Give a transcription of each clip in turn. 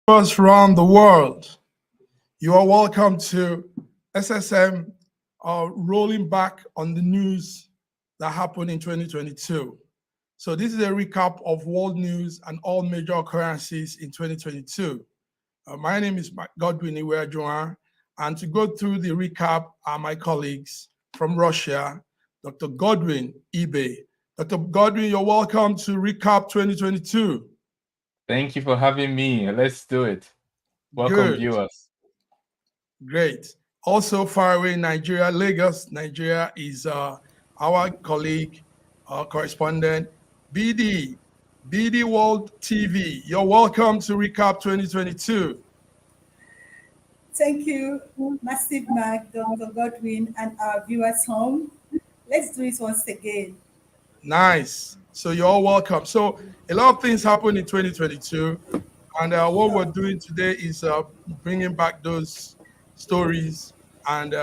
Us around the world. You are welcome to SSM rolling back on the news that happened in 2022. So this is a recap of world news and all major occurrences in 2022. My name is Godwin Iweajuan, and to go through the recap are my colleagues from Russia, Dr. Godwin Ibe. Dr. Godwin, you're welcome to recap 2022. Thank you for having me. Let's do it. Welcome, Good. viewers. Great. Also far away in Nigeria, Lagos, Nigeria is our colleague, correspondent, BD World TV. You're welcome to Recap 2022. Thank you, Massive Mark, Dr. Godwin, and our viewers home. Let's do it once again. Nice. So you're all welcome. So a lot of things happened in 2022. And what we're doing today is bringing back those stories and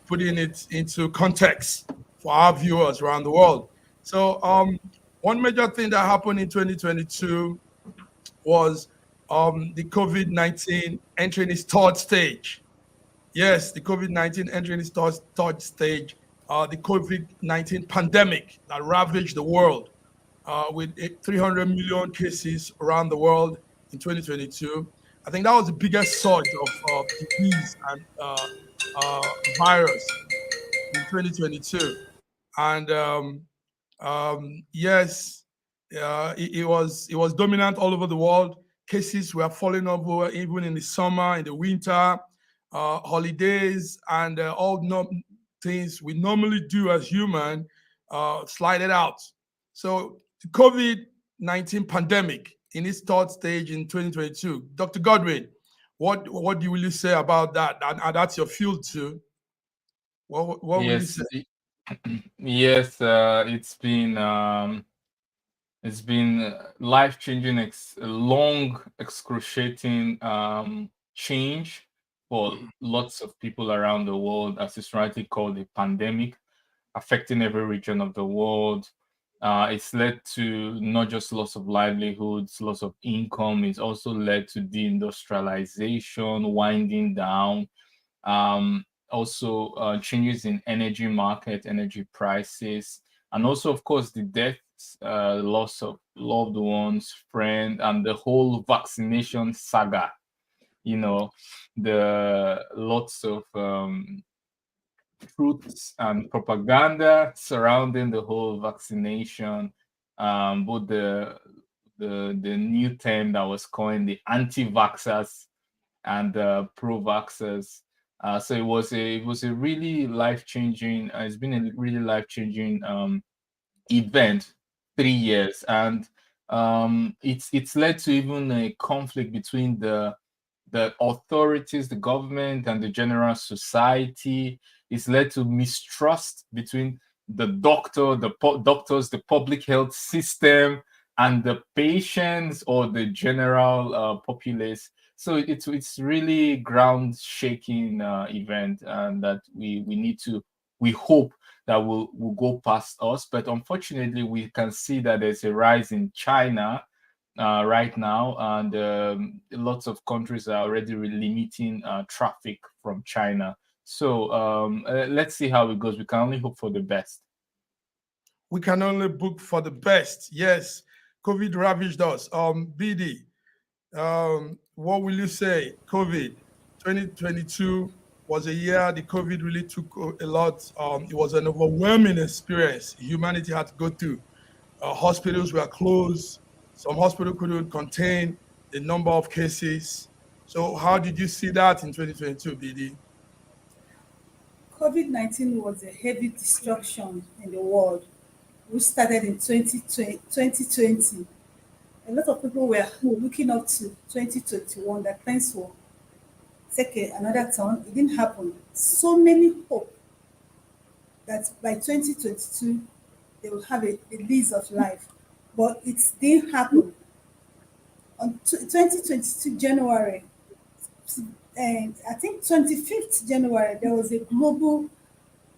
putting it into context for our viewers around the world. So one major thing that happened in 2022 was the COVID-19 entering its third stage. Yes, the COVID-19 entering its third stage, the COVID-19 pandemic that ravaged the world with 300 million cases around the world in 2022. I think that was the biggest surge of disease and virus in 2022. And yes, it was dominant all over the world. Cases were falling over even in the summer, in the winter, holidays, and things we normally do as human slided out. So the COVID-19 pandemic in its third stage in 2022. Dr. Godwin, what will you say about that? And that's your field too. What will you Yes, say? yes. It's been life-changing, long, excruciating change for lots of people around the world, as it's rightly called a pandemic, affecting every region of the world. It's led to not just loss of livelihoods, loss of income. It's also led to deindustrialization, winding down. Also, changes in energy market, energy prices, and also, of course, the deaths, loss of loved ones, friends, and the whole vaccination saga. You know, the lots of truths and propaganda surrounding the whole vaccination, both the new term that was coined the anti-vaxxers and the pro-vaxxers. So it was a really life changing. It's been a really life changing event. 3 years, and it's led to even a conflict between the authorities, the government, and the general society. It's led to mistrust between the doctors, the public health system, and the patients or the general populace. So it's really ground shaking event, and that we hope that will go past us. But unfortunately, we can see that there's a rise in China right now, and lots of countries are already limiting traffic from China. So let's see how it goes. We can only hope for the best. We can only book for the best. Yes, COVID ravaged us. BD, what will you say? COVID 2022 was a year the COVID really took a lot. It was an overwhelming experience humanity had to go through. Hospitals were closed. Some hospitals couldn't contain the number of cases. So how did you see that in 2022, BD? COVID 19 was a heavy destruction in the world, which started in 2020. A lot of people were looking up to 2021 that things will take another turn. It didn't happen. So many hope that by 2022 they will have a lease of life, but it didn't happen. On 2022 January, and I think 25th January, there was a global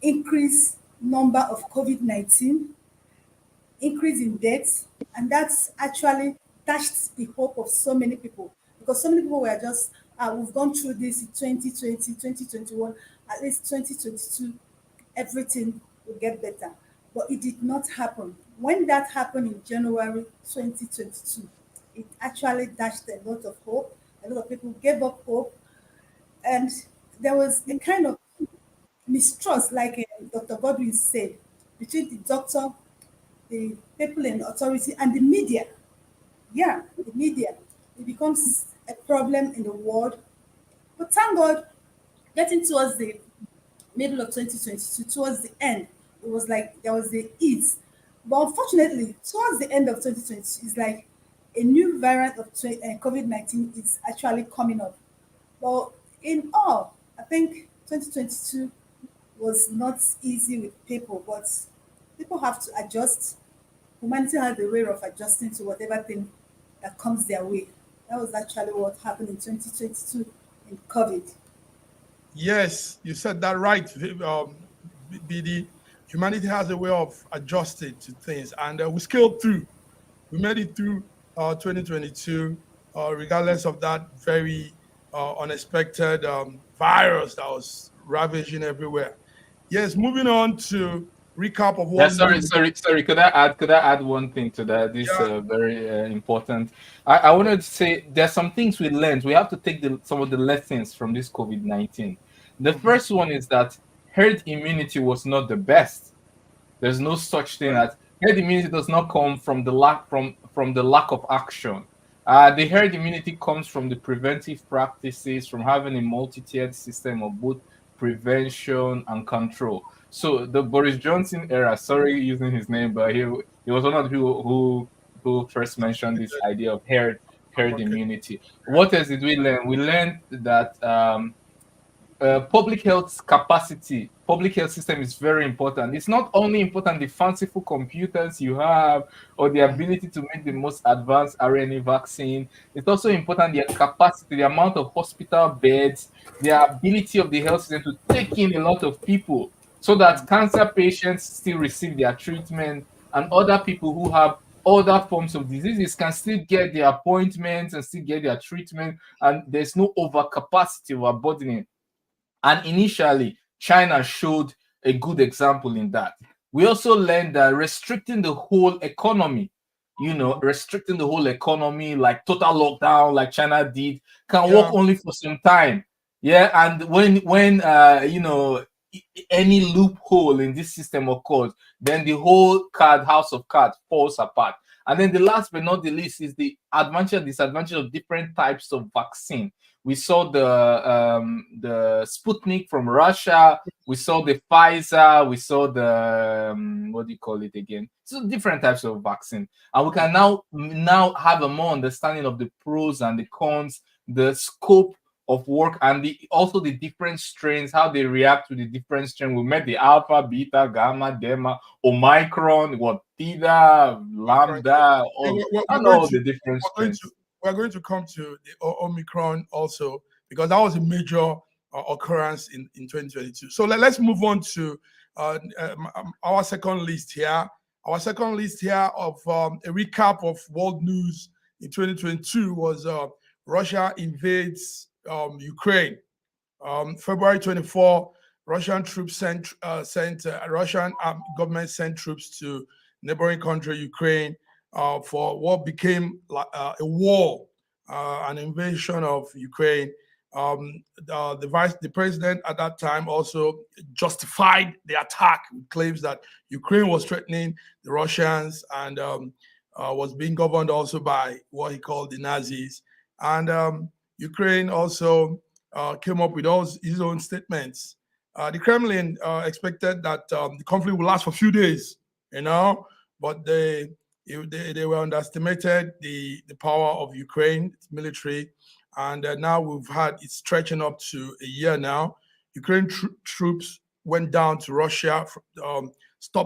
increase number of COVID-19, increase in deaths, and that's actually dashed the hope of so many people because so many people were just, we've gone through this in 2020, 2021, at least 2022, everything will get better. But it did not happen. When that happened in January 2022, it actually dashed a lot of hope. A lot of people gave up hope. And there was a kind of mistrust, like Dr. Godwin said, between the doctor, the people in authority, and the media. Yeah, the media. It becomes a problem in the world. But thank God, getting towards the middle of 2022, towards the end, it was like there was the ease. But unfortunately, towards the end of 2020, it's like a new variant of COVID-19 is actually coming up. But in all, I think 2022 was not easy with people, but people have to adjust. Humanity has a way of adjusting to whatever thing that comes their way. That was actually what happened in 2022 in COVID. Yes, you said that right, BD. Humanity has a way of adjusting to things, and we scaled through. We made it through 2022, regardless of that very unexpected virus that was ravaging everywhere. Yes, moving on to recap of Yeah, what sorry, we. sorry, sorry. Could I add one thing to that? This Yeah. very important. I wanted to say there's some things we learned. We have to take some of the lessons from this COVID-19. The Mhm. first one is that herd immunity was not the best. There's no such thing as herd immunity does not come from the lack of action. The herd immunity comes from the preventive practices, from having a multi-tiered system of both prevention and control. So the Boris Johnson era, sorry using his name, but he was one of the people who first mentioned this idea of herd Okay. immunity. What else did we learn? We learned that public health capacity, public health system is very important. It's not only important the fanciful computers you have or the ability to make the most advanced RNA vaccine. It's also important the capacity, the amount of hospital beds, the ability of the health system to take in a lot of people so that cancer patients still receive their treatment and other people who have other forms of diseases can still get their appointments and still get their treatment, and there's no overcapacity overburdening. And initially, China showed a good example in that. We also learned that restricting the whole economy, restricting the whole economy, like total lockdown, like China did, can work Yeah. only for some time. Yeah, and when any loophole in this system occurs, then the whole house of cards falls apart. And then the last but not the least is the advantage and disadvantage of different types of vaccine. We saw the Sputnik from Russia. We saw the Pfizer. We saw the what do you call it again? So different types of vaccine, and we can now have a more understanding of the pros and the cons, the scope of work, and also the different strains, how they react to the different strains. We met the alpha, beta, gamma, delta, omicron, what theta, Right. lambda, Yeah, we're and going all to the different we're going to strains. we're going to come to the Omicron also, because that was a major occurrence in 2022. So let's move on to our second list here. Our second list here of a recap of world news in 2022 was Russia invades Ukraine. February 24, Russian troops Russian government sent troops to neighboring country Ukraine for what became like a war, an invasion of Ukraine. The president at that time also justified the attack with claims that Ukraine was threatening the Russians and was being governed also by what he called the Nazis. And Ukraine also came up with all his own statements. The Kremlin expected that the conflict would last for a few days, but they were underestimated the power of Ukraine, its military, and now we've had it stretching up to a year now. Ukraine troops went down to Russia,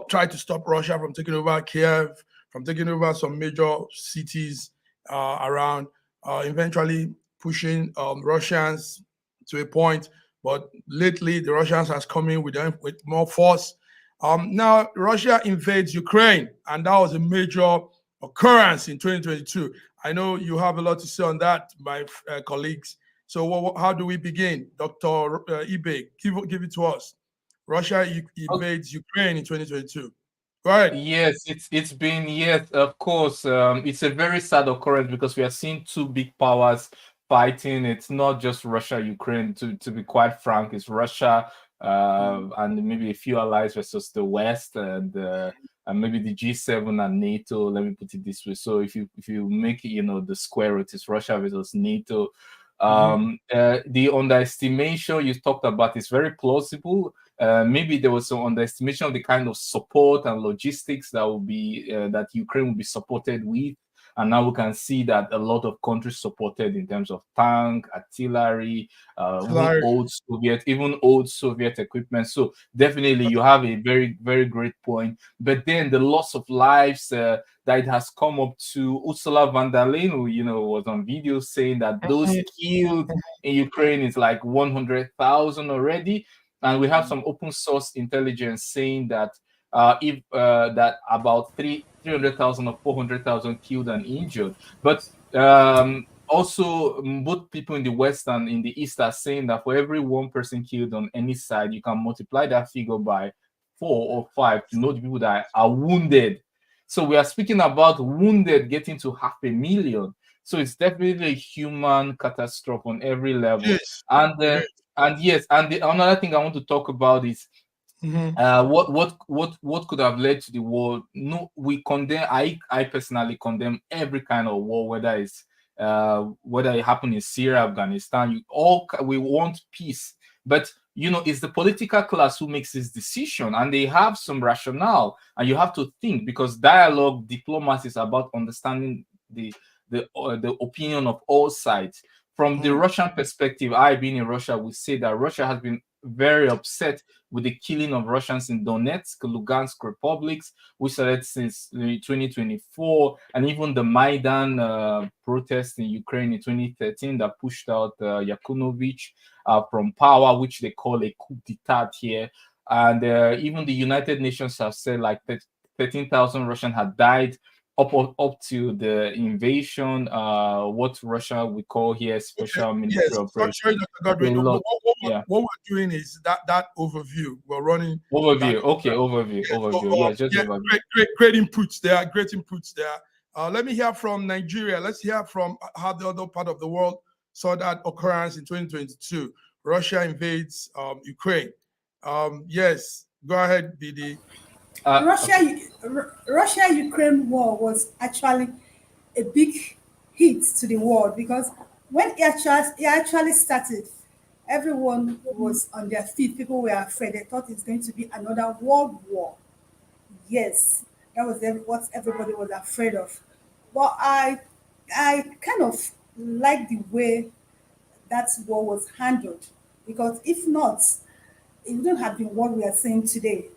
tried to stop Russia from taking over Kiev, from taking over some major cities around, eventually pushing Russians to a point. But lately, the Russians has come in with more force. Now, Russia invades Ukraine, and that was a major occurrence in 2022. I know you have a lot to say on that, my colleagues. So how do we begin? Dr. Ibe, give it to us. Russia invades Ukraine in 2022. Go ahead. Yes, it's been, yes, of course. It's a very sad occurrence because we are seeing two big powers fighting. It's not just Russia, Ukraine. To be quite frank, it's Russia and maybe a few allies versus the West and maybe the G7 and NATO. Let me put it this way. So if you make it, the square root is Russia versus NATO. The underestimation you talked about is very plausible. Maybe there was some underestimation of the kind of support and logistics that will be that Ukraine will be supported with, and now we can see that a lot of countries supported in terms of tank, artillery, even old Soviet equipment. So definitely, you have a very, very great point. But then the loss of lives that it has come up to. Ursula von der Leyen, who was on video saying that those killed in Ukraine is like 100,000 already. And we have some open source intelligence saying that if that about 300,000 or 400,000 killed and injured. But also, both people in the West and in the East are saying that for every one person killed on any side, you can multiply that figure by 4 or 5 to know the people that are wounded. So we are speaking about wounded getting to 500,000. So it's definitely a human catastrophe on every level. Yes. Another thing I want to talk about is what could have led to the war. No, we condemn. I personally condemn every kind of war, whether it happened in Syria, Afghanistan. We want peace, but it's the political class who makes this decision, and they have some rationale, and you have to think, because dialogue, diplomacy is about understanding the opinion of all sides. From the Russian perspective, I being in Russia, would say that Russia has been very upset with the killing of Russians in Donetsk, Lugansk republics, which started since 2024, and even the Maidan protest in Ukraine in 2013 that pushed out Yanukovych from power, which they call a coup d'etat here. And even the United Nations have said like 13,000 Russians had died up to the invasion, what Russia we call here special military operation. What we're doing is that overview. We're running overview. Overview. Yes, just overview. Great inputs there. Great inputs there. Let me hear from Nigeria. Let's hear from how the other part of the world saw that occurrence in 2022. Russia invades Ukraine. Yes, go ahead, BD. Russia-Ukraine war was actually a big hit to the world, because when it actually started, everyone was on their feet. People were afraid. They thought it's going to be another world war. Yes, that was what everybody was afraid of. But I kind of like the way that war was handled, because if not, it wouldn't have been what we are seeing today.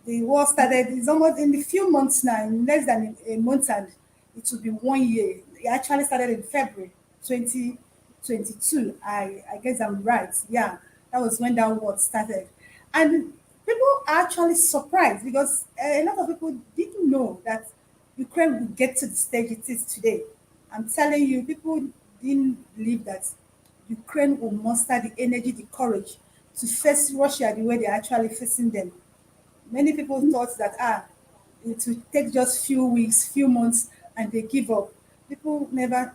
The war started, it's almost in a few months now, in less than a month, and it will be 1 year. It actually started in February 2022. I guess I'm right. Yeah, that was when that war started. And people are actually surprised, because a lot of people didn't know that Ukraine would get to the stage it is today. I'm telling you, people didn't believe that Ukraine will muster the energy, the courage to face Russia the way they're actually facing them. Many people thought that it would take just few weeks, few months, and they give up. People never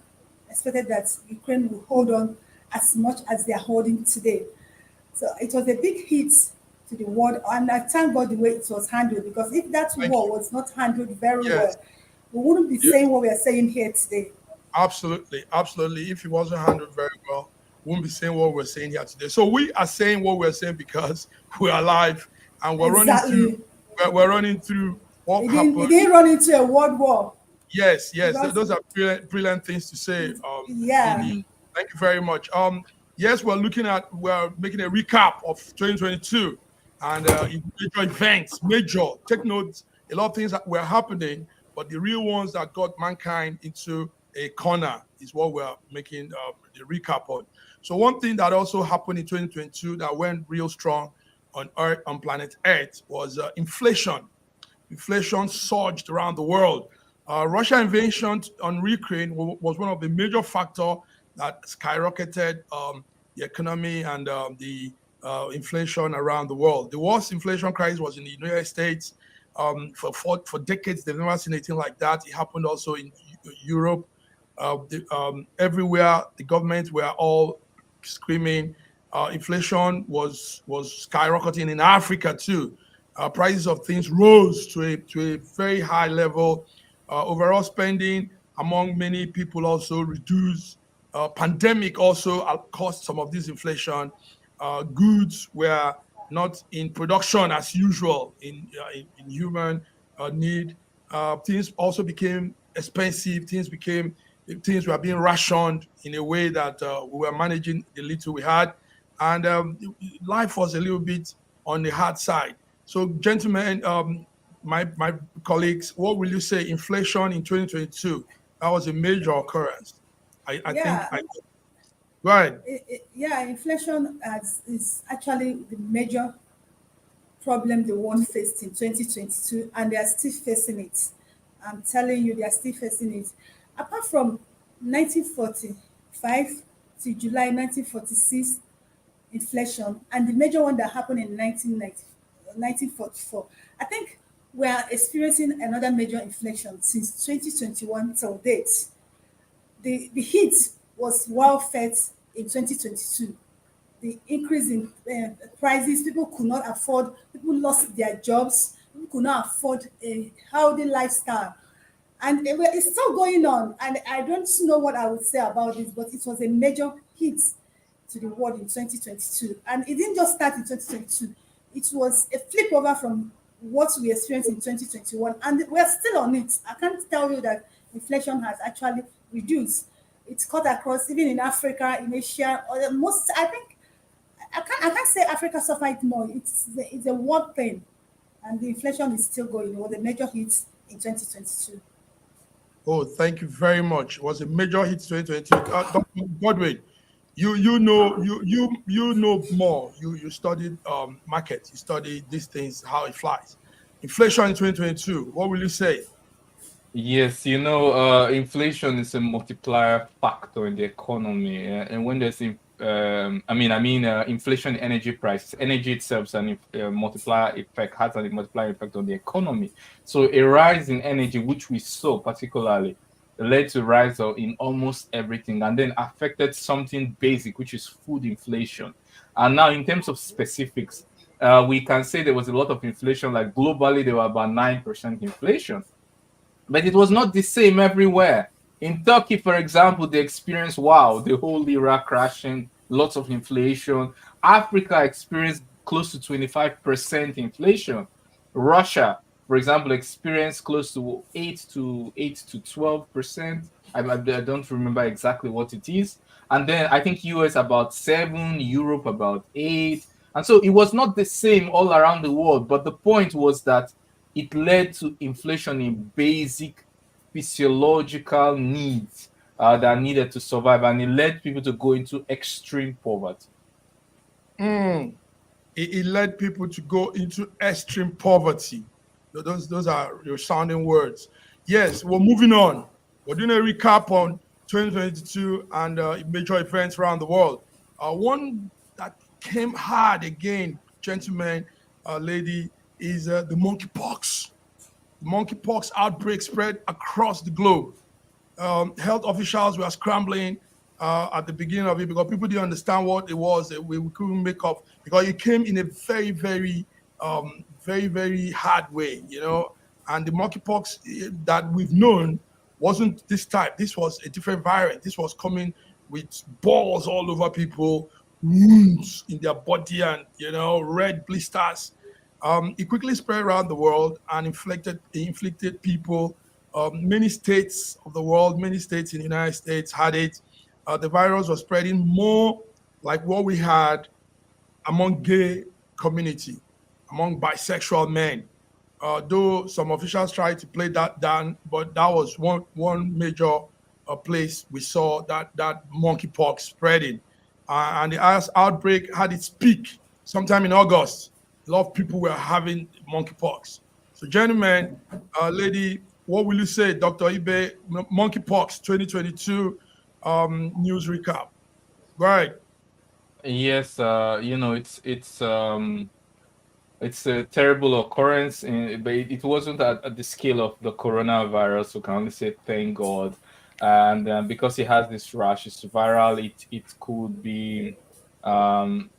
expected that Ukraine would hold on as much as they are holding today. So it was a big hit to the world, and I thank God the way it was handled, because if that war was not handled very well, we wouldn't be saying what we are saying here today. Absolutely. If it wasn't handled very well, we wouldn't be saying what we're saying here today. So we are saying what we're saying because we're alive. And we're running through what happened. We didn't run into a world war. Yes. Those are brilliant things to say. Thank you very much. Yes, we're making a recap of 2022 and major events, take notes. A lot of things that were happening, but the real ones that got mankind into a corner is what we're making the recap on. So one thing that also happened in 2022 that went real strong on planet Earth was inflation. Inflation surged around the world. Russia invasion on Ukraine was one of the major factors that skyrocketed the economy and the inflation around the world. The worst inflation crisis was in the United States. For decades, they've never seen anything like that. It happened also in Europe. Everywhere, the governments were all screaming. Inflation was skyrocketing in Africa too. Prices of things rose to a very high level. Overall spending among many people also reduced. Pandemic also caused some of this inflation. Goods were not in production as usual in human need. Things also became expensive. Things were being rationed in a way that we were managing the little we had, and life was a little bit on the hard side. So, gentlemen, my colleagues, what will you say? Inflation in 2022, that was a major occurrence. I think. Yeah, Go ahead. yeah, inflation is actually the major problem the world faced in 2022, and they are still facing it. I'm telling you, they are still facing it. Apart from 1945 to July 1946 inflation, and the major one that happened in 1944, I think we are experiencing another major inflation since 2021 till date. The heat was well felt in 2022. The increase in prices, people could not afford, people lost their jobs, people could not afford a healthy lifestyle. And it's still going on. And I don't know what I would say about this, but it was a major hit to the world in 2022. And it didn't just start in 2022, it was a flip over from what we experienced in 2021. And we're still on it. I can't tell you that inflation has actually reduced. It's cut across, even in Africa, in Asia, or the most, I think, I can't say Africa suffered more. It's a world thing, and the inflation is still going. It was a major hit in 2022. Oh, thank you very much. It was a major hit 2022. Dr. Godwin, you know more. You studied market. You studied these things, how it flies. Inflation in 2022. What will you say? Yes, inflation is a multiplier factor in the economy, and when there's inflation, energy prices, energy itself, is an multiplier effect, has a multiplier effect on the economy. So a rise in energy, which we saw particularly, led to rise in almost everything, and then affected something basic, which is food inflation. And now, in terms of specifics, we can say there was a lot of inflation. Like globally, there were about 9% inflation. But it was not the same everywhere. In Turkey, for example, they experienced, the whole lira crashing, lots of inflation. Africa experienced close to 25% inflation. Russia, for example, experienced close to 8 to 12%. I don't remember exactly what it is. And then I think US about 7, Europe about 8. And so it was not the same all around the world. But the point was that it led to inflation in basic physiological needs that are needed to survive, and it led people to go into extreme poverty. It led people to go into extreme poverty. Those are your sounding words. Yes, we're moving on. We're doing a recap on 2022 and major events around the world. One that came hard again, gentlemen, lady, is the monkeypox. The monkeypox outbreak spread across the globe. Health officials were scrambling at the beginning of it because people didn't understand what it was. We couldn't make up because it came in a very, very, very hard way, And the monkeypox that we've known wasn't this type. This was a different variant. This was coming with balls all over people, wounds in their body, and red blisters. It quickly spread around the world and inflicted people. Many states of the world, many states in the United States had it. The virus was spreading more like what we had among gay community, among bisexual men. Though some officials tried to play that down, but that was one major place we saw that monkeypox spreading. And the outbreak had its peak sometime in August. A lot of people were having monkeypox. So, gentlemen, lady, what will you say, Dr. Ibe? Monkeypox 2022 news recap. Right. Yes, it's a terrible occurrence, but it wasn't at the scale of the coronavirus. So can only say thank God. And because it has this rash, it's viral. It could be, um,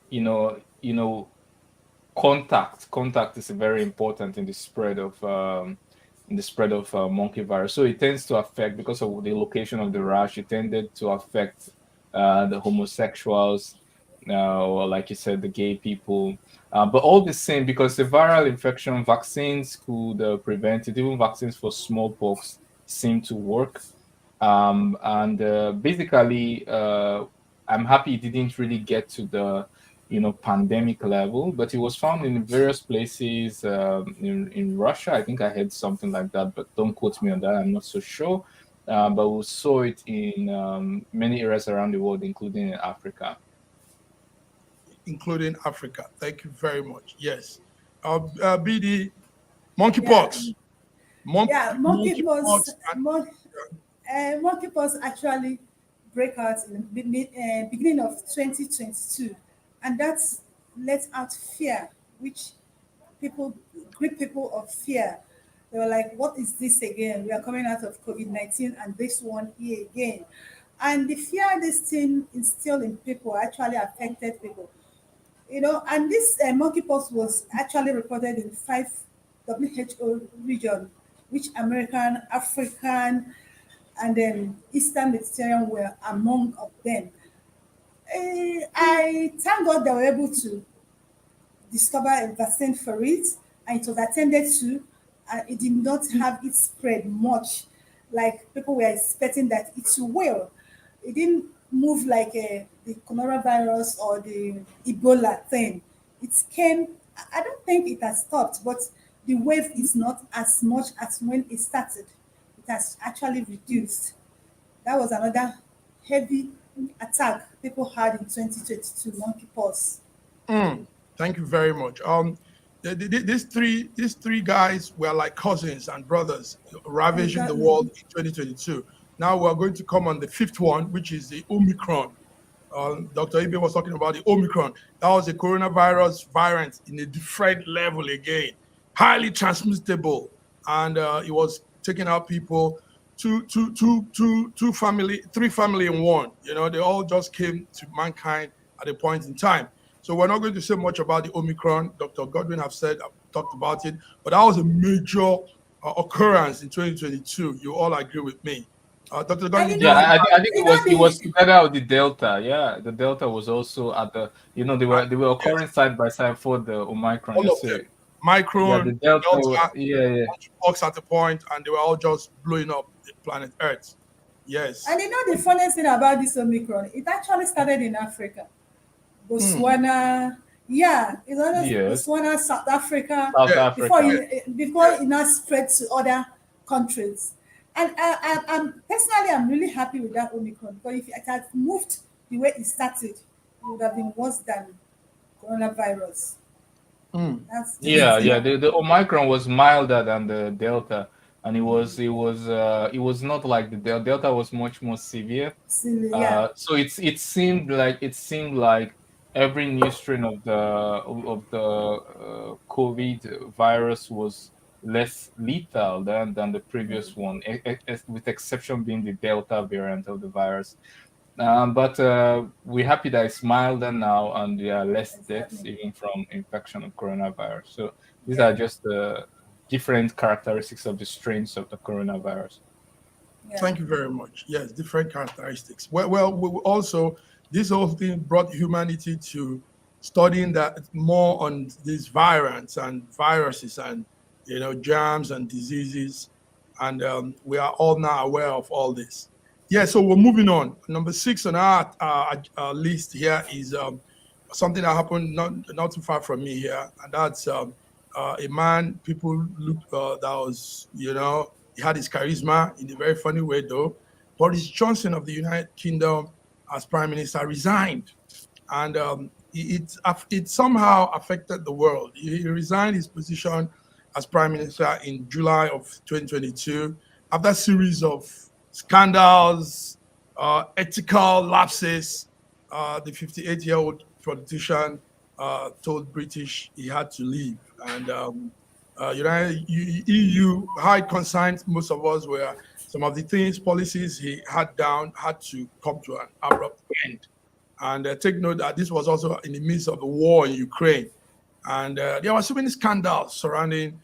you know, contact is very important in the spread of monkey virus. So it tends to affect, because of the location of the rash, it tended to affect the homosexuals, or like you said, the gay people. But all the same, because the viral infection, vaccines could prevent it. Even vaccines for smallpox seem to work. And basically, I'm happy it didn't really get to the pandemic level, but it was found in various places, in Russia. I think I heard something like that, but don't quote me on that. I'm not so sure. But we saw it in many areas around the world, including in Africa. Including Africa. Thank you very much. Yes. BD, monkeypox. Yeah, Monkeypox. monkeypox actually break out in the beginning of 2022, and that's let out fear, which people, great people of fear. They were like, "What is this again? We are coming out of COVID-19, and this one here again." And the fear this thing instilled in people actually affected people. And this monkeypox was actually reported in 5 WHO region, which American, African, and then Eastern Mediterranean were among of them. I thank God they were able to discover a vaccine for it, and it was attended to, and it did not have it spread much like people were expecting that it will. It didn't move like the coronavirus or the Ebola thing. It came, I don't think it has stopped, but the wave is not as much as when it started. It has actually reduced. That was another heavy attack people had in 2022, monkeypox. Thank you very much. These three guys were like cousins and brothers ravaging the Exactly. world in 2022. Now we're going to come on the fifth one, which is the Omicron. Dr. Ibe was talking about the Omicron. That was a coronavirus variant in a different level again, highly transmissible, and it was taking out people. Three family in one. They all just came to mankind at a point in time. So we're not going to say much about the Omicron. Dr. Godwin have said, I've talked about it, but that was a major occurrence in 2022. You all agree with me. Dr. And Godwin, Yeah, I think you it know was the together with the Delta. Yeah, the Delta was also at the they were yes, occurring side by side for the Omicron. all Yes, of them. sir. Yeah, the Micron, Delta. Delta, Yeah. monkeypox at a point, and they were all just blowing up the planet Earth. and Yes. the funniest thing about this Omicron, it actually started in Africa. Hmm. Botswana, yeah, it's always Yes, Botswana, South Africa, South Yes. before Africa. Yes. it now spread to other countries. And I'm personally, I'm really happy with that Omicron, because if it had moved the way it started, it would have been worse than coronavirus. Hmm. That's Yes. Yeah, just yeah. The Omicron was milder than the Delta, and it was not like the Delta was much more severe. silly, yeah. So it seemed like every new strain of the COVID virus was less lethal than the previous one, with exception being the Delta variant of the virus. But we're happy that it's milder now, and there are less deaths Exactly. even from infection of coronavirus. So these Yeah, are just the different characteristics of the strains of the coronavirus. yeah. Thank you very much. Yes, different characteristics. Also, this whole thing brought humanity to studying that more on these variants and viruses and germs and diseases, and we are all now aware of all this. Yeah, so we're moving on. Number six on our list here is something that happened not too far from me here, and that's a man people look that was he had his charisma in a very funny way, though. Boris Johnson of the United Kingdom, as Prime Minister, resigned, and it somehow affected the world. He resigned his position as prime minister in July of 2022 after a series of scandals, ethical lapses. The 58-year-old politician told British he had to leave, and United EU high concerns. Most of us were some of the things policies he had down had to come to an abrupt end. And take note that this was also in the midst of the war in Ukraine. And there were so many scandals surrounding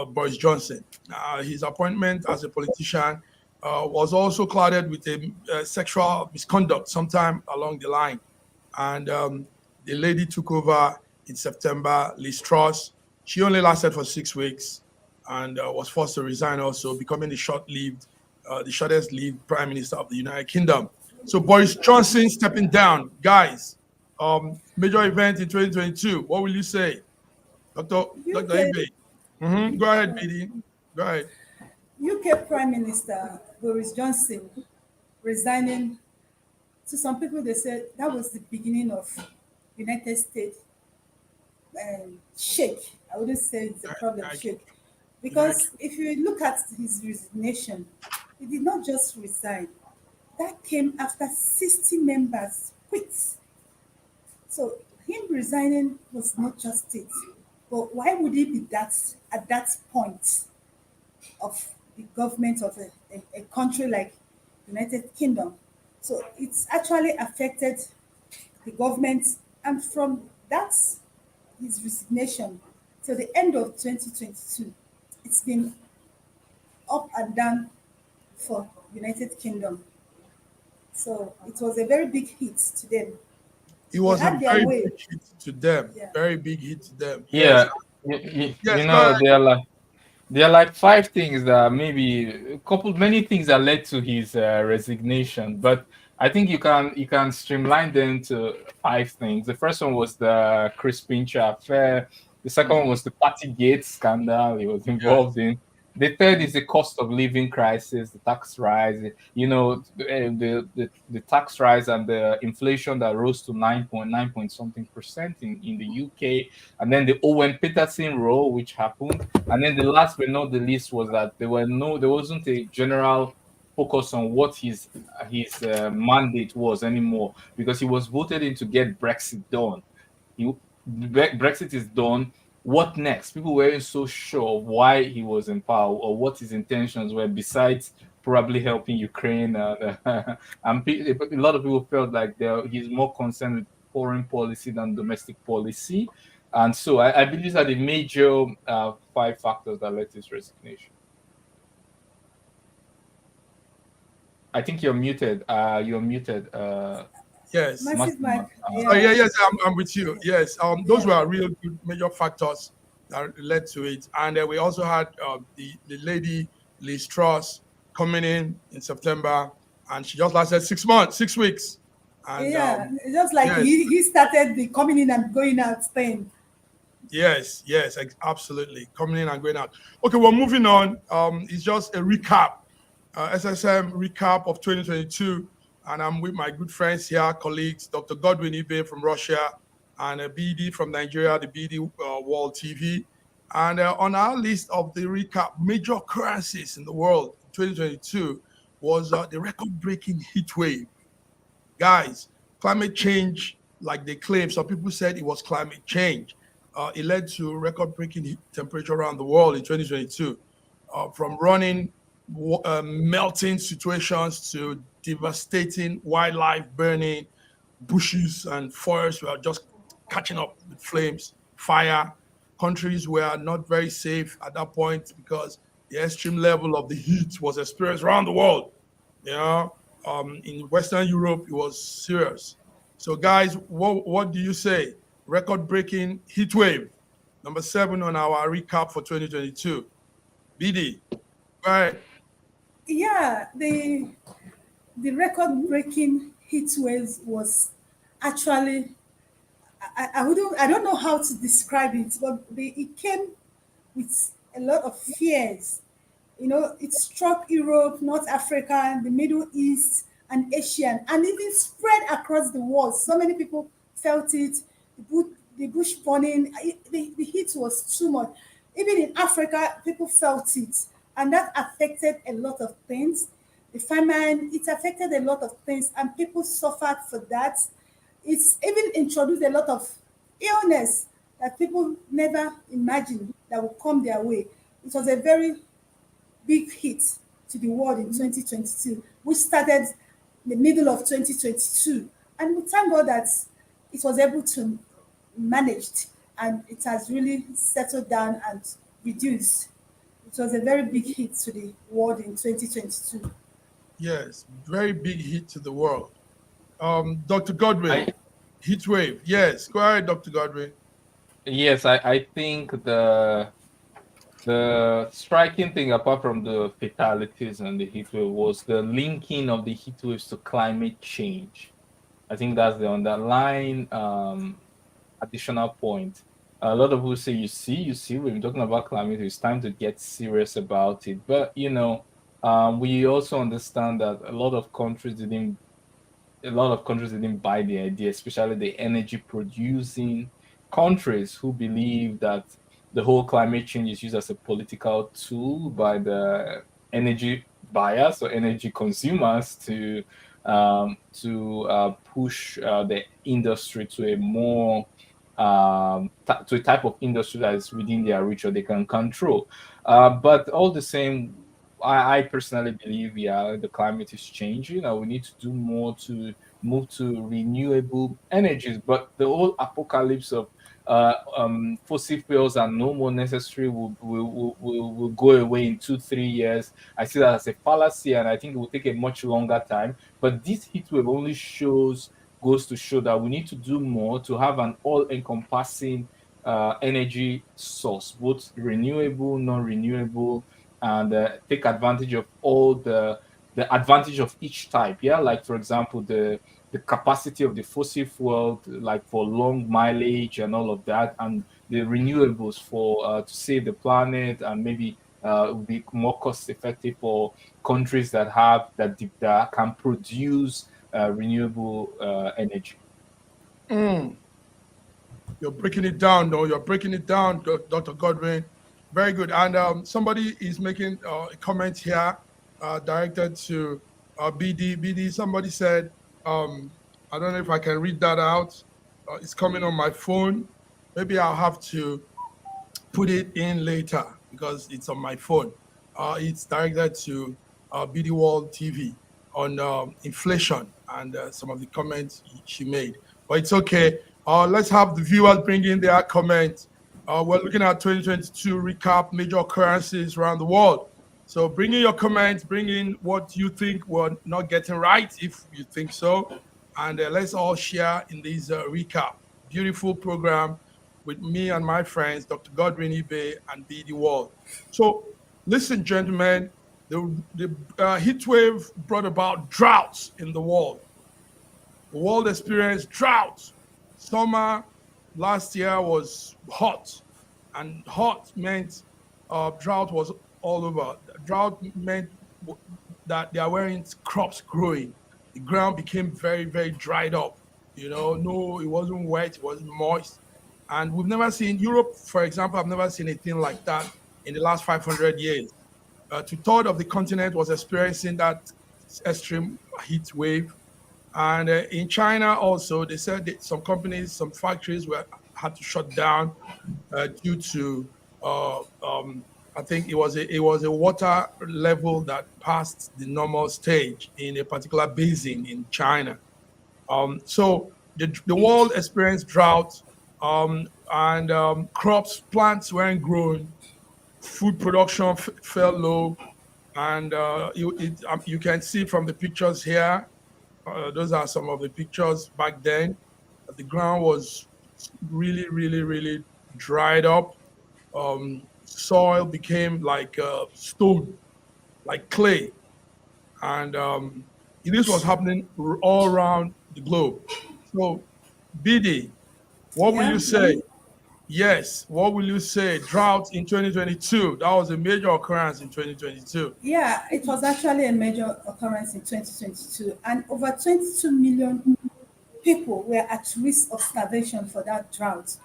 Boris Johnson. His appointment as a politician was also clouded with a sexual misconduct sometime along the line. And the lady took over in September, Liz Truss. She only lasted for 6 weeks and was forced to resign also, becoming the shortest-lived prime minister of the United Kingdom. So Boris Johnson stepping down. Guys, major event in 2022. What will you say? Dr. Ibe. Go ahead, BD. Go ahead. UK Prime Minister Boris Johnson resigning. To some people, they said that was the beginning of United States shake. I wouldn't say it's a problem shake. Because if you look at his resignation, he did not just resign. That came after 60 members quit. So him resigning was not just it. But why would he be that at that point of the government of a country like United Kingdom? So it's actually affected the government, and from that his resignation till the end of 2022, it's been up and down for United Kingdom. So it was a very big hit to them. It was a very big hit to them. Yeah. Very big hit to them. Yeah. Yes. You know, there are like 5 things that maybe many things that led to his resignation, but I think you can streamline them to 5 things. The first one was the Chris Pincher affair. The second one was the Partygate scandal he was involved in. The third is the cost of living crisis, the tax rise. You know, the tax rise and the inflation that rose to 9 something percent in the UK, and then the Owen Peterson role, which happened, and then the last but not the least was that there wasn't a general focus on what his mandate was anymore, because he was voted in to get Brexit done. Brexit is done. What next? People weren't so sure of why he was in power or what his intentions were, besides probably helping Ukraine. And a lot of people felt like he's more concerned with foreign policy than domestic policy. And so I believe that the major 5 factors that led to his resignation. I think you're muted. You're muted. Yes. Yes, I'm with you. Yes. Those were real good major factors that led to it. And we also had the lady Liz Truss coming in September, and she just lasted 6 weeks. And, just like he started the coming in and going out thing. Yes, absolutely. Coming in and going out. Okay, we're moving on. It's just a recap, SSM recap of 2022. And I'm with my good friends here, colleagues, Dr. Godwin Ibe from Russia, and BD from Nigeria, the BD World TV. And on our list of the recap, major occurrences in the world in 2022 was the record-breaking heat wave. Guys, climate change, like they claim, some people said it was climate change. It led to record-breaking temperature around the world in 2022, from running melting situations to devastating wildlife burning. Bushes and forests were just catching up with flames, fire. Countries were not very safe at that point because the extreme level of the heat was experienced around the world. In Western Europe, it was serious. So guys, what do you say? Record-breaking heat wave, number 7 on our recap for 2022. BD, go ahead. Yeah, the record-breaking heat waves was actually, I don't know how to describe it, but it came with a lot of fears. It struck Europe, North Africa, the Middle East, and Asia, and even spread across the world. So many people felt it. The bush burning, the heat was too much. Even in Africa, people felt it, and that affected a lot of things. The famine, it affected a lot of things, and people suffered for that. It's even introduced a lot of illness that people never imagined that would come their way. It was a very big hit to the world in 2022, which started in the middle of 2022. And we thank God that it was able to managed and it has really settled down and reduced. It was a very big hit to the world in 2022. Yes, very big hit to the world. Dr. Godwin, I, heat wave. Yes, go ahead, Dr. Godwin. yes, I think the striking thing, apart from the fatalities and the heat wave, was the linking of the heat waves to climate change. I think that's the underlying additional point. A lot of people say, you see, when we're talking about climate, it's time to get serious about it. But we also understand that a lot of countries didn't buy the idea, especially the energy producing countries who believe that the whole climate change is used as a political tool by the energy buyers or energy consumers to push the industry to a more to a type of industry that is within their reach or they can control. But all the same, I personally believe, yeah, the climate is changing and we need to do more to move to renewable energies. But the whole apocalypse of fossil fuels are no more necessary will go away in 2 3 years. I see that as a fallacy, and I think it will take a much longer time. But this heat wave only goes to show that we need to do more to have an all-encompassing energy source, both renewable, non-renewable, and take advantage of all the advantage of each type. Yeah, like for example, the capacity of the fossil fuel, like for long mileage and all of that, and the renewables for to save the planet and maybe be more cost effective for countries that can produce renewable energy. Mm, you're breaking it down, though. You're breaking it down, Dr. Godwin. Very good. And somebody is making a comment here directed to BD. BD, somebody said, I don't know if I can read that out. It's coming on my phone. Maybe I'll have to put it in later because it's on my phone. It's directed to BD World TV on inflation and some of the comments she made. But it's okay. Let's have the viewers bring in their comments. We're looking at 2022 recap major occurrences around the world. So bring in your comments, bring in what you think we're not getting right, if you think so. And let's all share in this recap. Beautiful program with me and my friends, Dr. Godwin Ibe and BD World. So, listen, gentlemen, the heat wave brought about droughts in the world. The world experienced droughts. Summer last year was hot, and hot meant drought was all over. Drought meant that there weren't crops growing. The ground became very, very dried up. No, it wasn't wet, it wasn't moist. And we've never seen Europe, for example, I've never seen anything like that in the last 500 years. Two-thirds of the continent was experiencing that extreme heat wave. And in China also, they said that some companies, some factories had to shut down due to, I think it was a water level that passed the normal stage in a particular basin in China. So the world experienced drought, and plants weren't grown, food production fell low, and you can see from the pictures here. Those are some of the pictures back then. The ground was really, really, really dried up. Soil became like stone, like clay, and this was happening all around the globe. So, BD, what will Yeah. you say? Yes, what will you say? Drought in 2022. That was a major occurrence in 2022. Yeah, it was actually a major occurrence in 2022, and over 22 million people were at risk of starvation for that drought,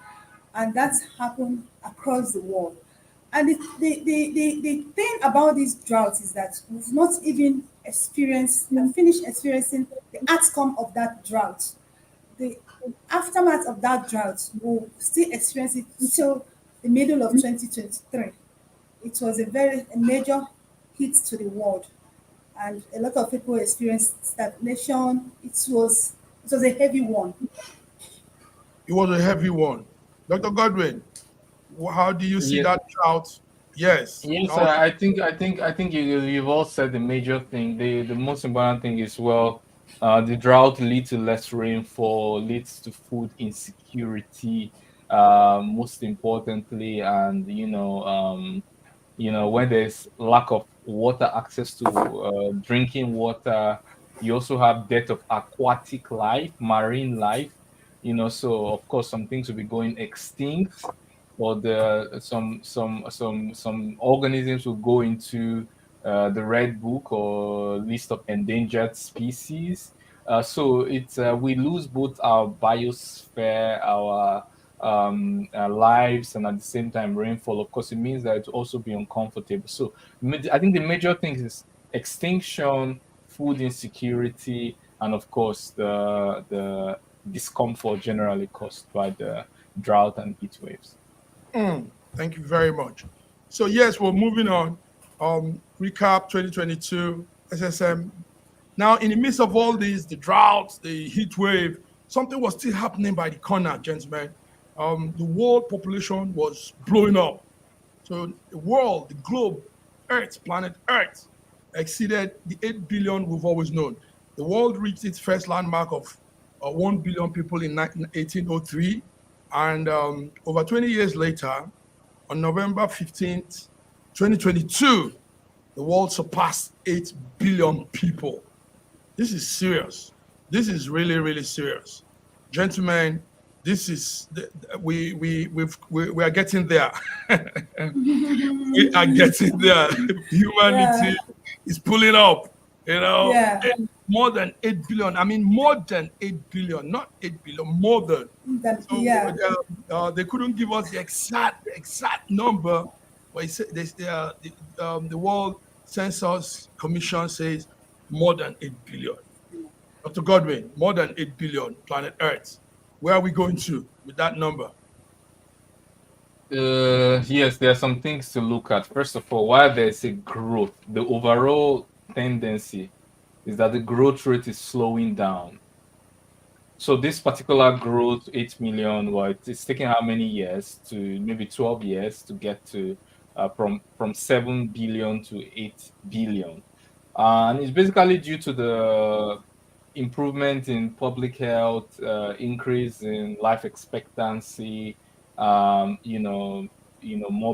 and that's happened across the world. And the thing about these droughts is that we've not even finished experiencing the outcome of that drought. The aftermath of that drought will still experience it until the middle of 2023. It was a major hit to the world, and a lot of people experienced stagnation. It was a heavy one. It was a heavy one. Dr. Godwin, how do you see Yeah. that drought? Yes. Yes, I think you've all said the major thing. The most important thing is, well, the drought leads to less rainfall, leads to food insecurity, most importantly, and when there's lack of water, access to drinking water, you also have death of aquatic life, marine life. So of course some things will be going extinct, or some organisms will go into the red book or list of endangered species. So it's we lose both our biosphere, our lives, and at the same time rainfall. Of course, it means that it will also be uncomfortable. So I think the major thing is extinction, food insecurity, and of course the discomfort generally caused by the drought and heat waves. Thank you very much. So yes, we're moving on. Recap 2022 SSM. Now, in the midst of all these, the droughts, the heat wave, something was still happening by the corner, gentlemen. The world population was blowing up. So the world, the globe, Earth, planet Earth, exceeded the 8 billion we've always known. The world reached its first landmark of 1 billion people in 1803. And over 20 years later, on November 15th, 2022, the world surpassed 8 billion people. This is serious. This is really, really serious. Gentlemen, this is we are getting there. We are getting there. Yeah, Humanity is pulling up, yeah. more than 8 billion. I mean, more than 8 billion, not 8 billion, more than. So Yeah. they couldn't give us the exact number, but the World Census Commission says more than 8 billion. Dr. Godwin, more than 8 billion, planet Earth. Where are we going to with that number? Yes, there are some things to look at. First of all, while there's a growth, the overall tendency is that the growth rate is slowing down. So this particular growth, 8 million, well, it's taking how many years? To maybe 12 years to get to from 7 billion to 8 billion. And it's basically due to the improvement in public health, increase in life expectancy, more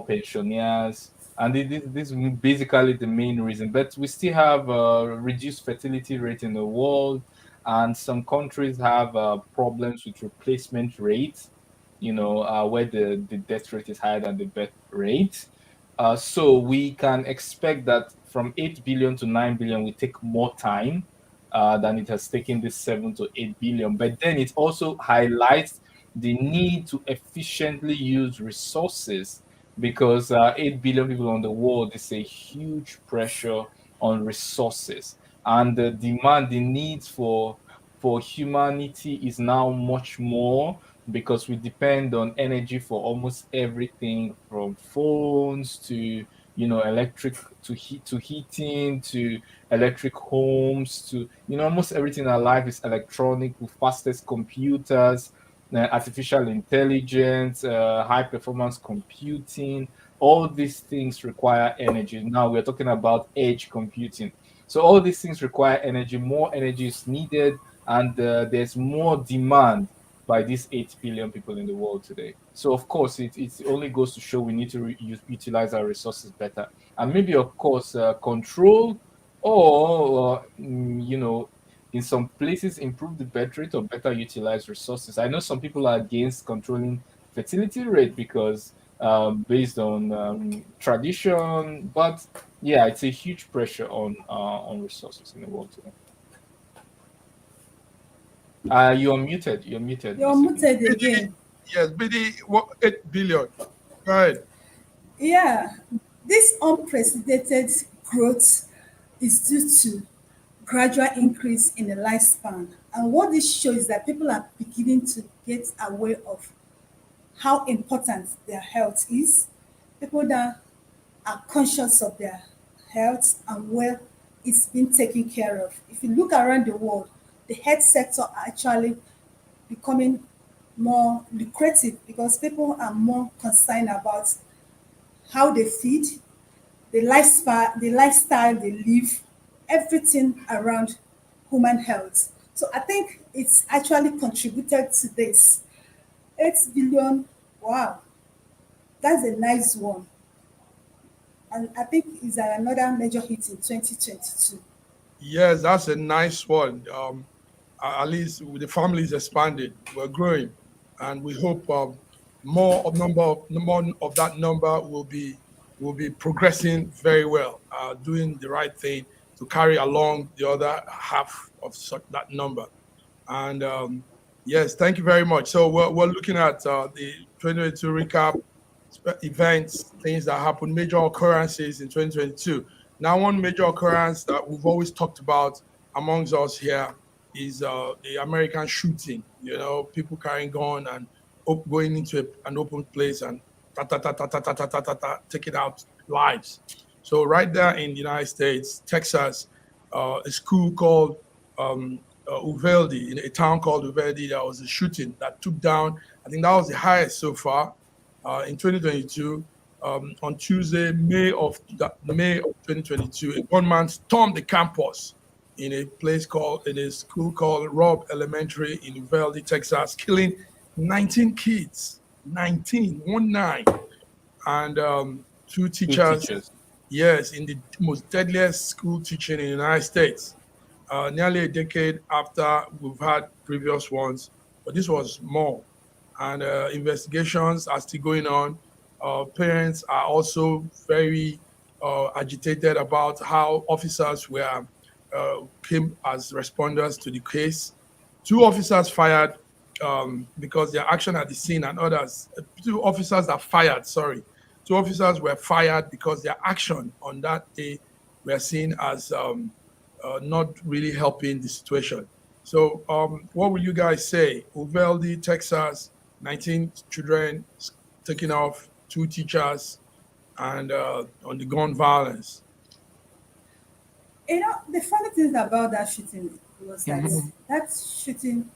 pensioners, and this is basically the main reason. But we still have a reduced fertility rate in the world, and some countries have problems with replacement rates. Where the death rate is higher than the birth rate. So we can expect that from 8 billion to 9 billion will take more time than it has taken this 7 to 8 billion. But then it also highlights the need to efficiently use resources, because 8 billion people on the world is a huge pressure on resources. And the demand, the needs for humanity is now much more, because we depend on energy for almost everything, from phones to electric, to heating, to electric homes, to almost everything in our life is electronic, with fastest computers, artificial intelligence, high performance computing. All these things require energy. Now we're talking about edge computing. So all these things require energy. More energy is needed, and there's more demand by these 8 billion people in the world today. So of course, it only goes to show we need to utilize our resources better, and maybe of course control, or in some places improve the birth rate or better utilize resources. I know some people are against controlling fertility rate because based on tradition, but yeah, it's a huge pressure on resources in the world today. You're muted. You're muted, You're Miss Ike. muted BD, again. yes, BD, what, 8 billion. Go ahead. Yeah, this unprecedented growth is due to gradual increase in the lifespan. And what this shows is that people are beginning to get aware of how important their health is. People that are conscious of their health and where it's being taken care of. If you look around the world, the health sector are actually becoming more lucrative because people are more concerned about how they feed, the lifestyle they live, everything around human health. So I think it's actually contributed to this. 8 billion, wow, that's a nice one. And I think it's another major hit in 2022. Yes, that's a nice one. At least the family is expanded. We're growing, and we hope more of that number will be progressing very well, doing the right thing to carry along the other half of that number. And yes, thank you very much. So we're looking at the 2022 recap, events, things that happened, major occurrences in 2022. Now, one major occurrence that we've always talked about amongst us here is the American shooting. You know, people carrying gun and going into an open place and ta ta ta ta ta ta ta ta ta, ta taking out lives. So right there in the United States, Texas, a school called Uvalde, in a town called Uvalde, there was a shooting that took down. I think that was the highest so far in 2022. On Tuesday, May of 2022, a gunman stormed the campus in a school called Robb Elementary in Uvalde, Texas, killing 19 kids, 19, 1 9, and two Two teachers. teachers. Yes, in the most deadliest school teaching in the United States. Nearly a decade after we've had previous ones, but this was more. And investigations are still going on. Parents are also very agitated about how officers came as responders to the case. Two officers fired because their action at the scene, and others, two officers are fired, sorry. Two officers were fired because their action on that day were seen as not really helping the situation. So, what will you guys say? Uvalde, Texas, 19 children taken off, two teachers, and on the gun violence. You know, the funny thing about that shooting was that Mhm. that shooting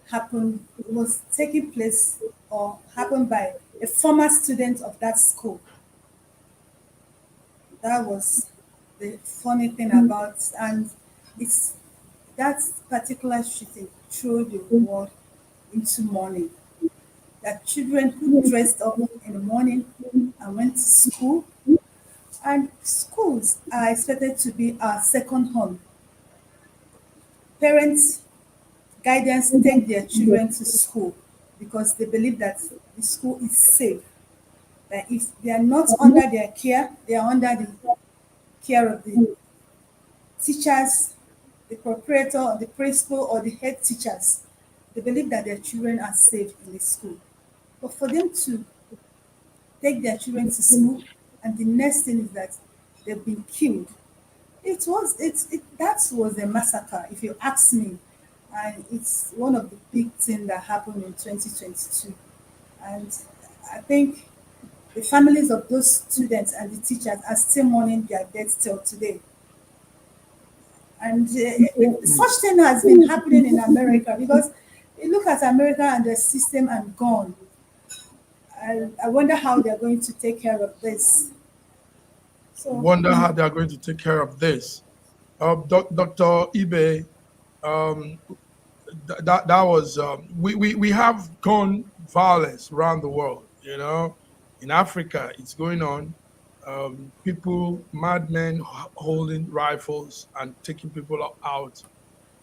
happened, was taking place or happened by a former student of that school. That was the funny thing about, and it's that particular shooting threw the world into mourning. That children who dressed up in the morning and went to school, and schools are expected to be our second home. Parents guidance take their children to school because they believe that the school is safe. That if they are not under their care, they are under the care of the teachers, the proprietor, the principal, or the head teachers. They believe that their children are safe in the school. But for them to take their children to school, and the next thing is that they've been killed. That was a massacre, if you ask me, and it's one of the big things that happened in 2022. And I think the families of those students and the teachers are still mourning their deaths till today. And such thing has been happening in America because you look at America and the system and gone. I wonder how they're going to take care of this. So Wonder how they are going to take care of this. Dr. Ibe, um, that was we have gun violence around the world. You know, in Africa, it's going on. People, madmen holding rifles and taking people out.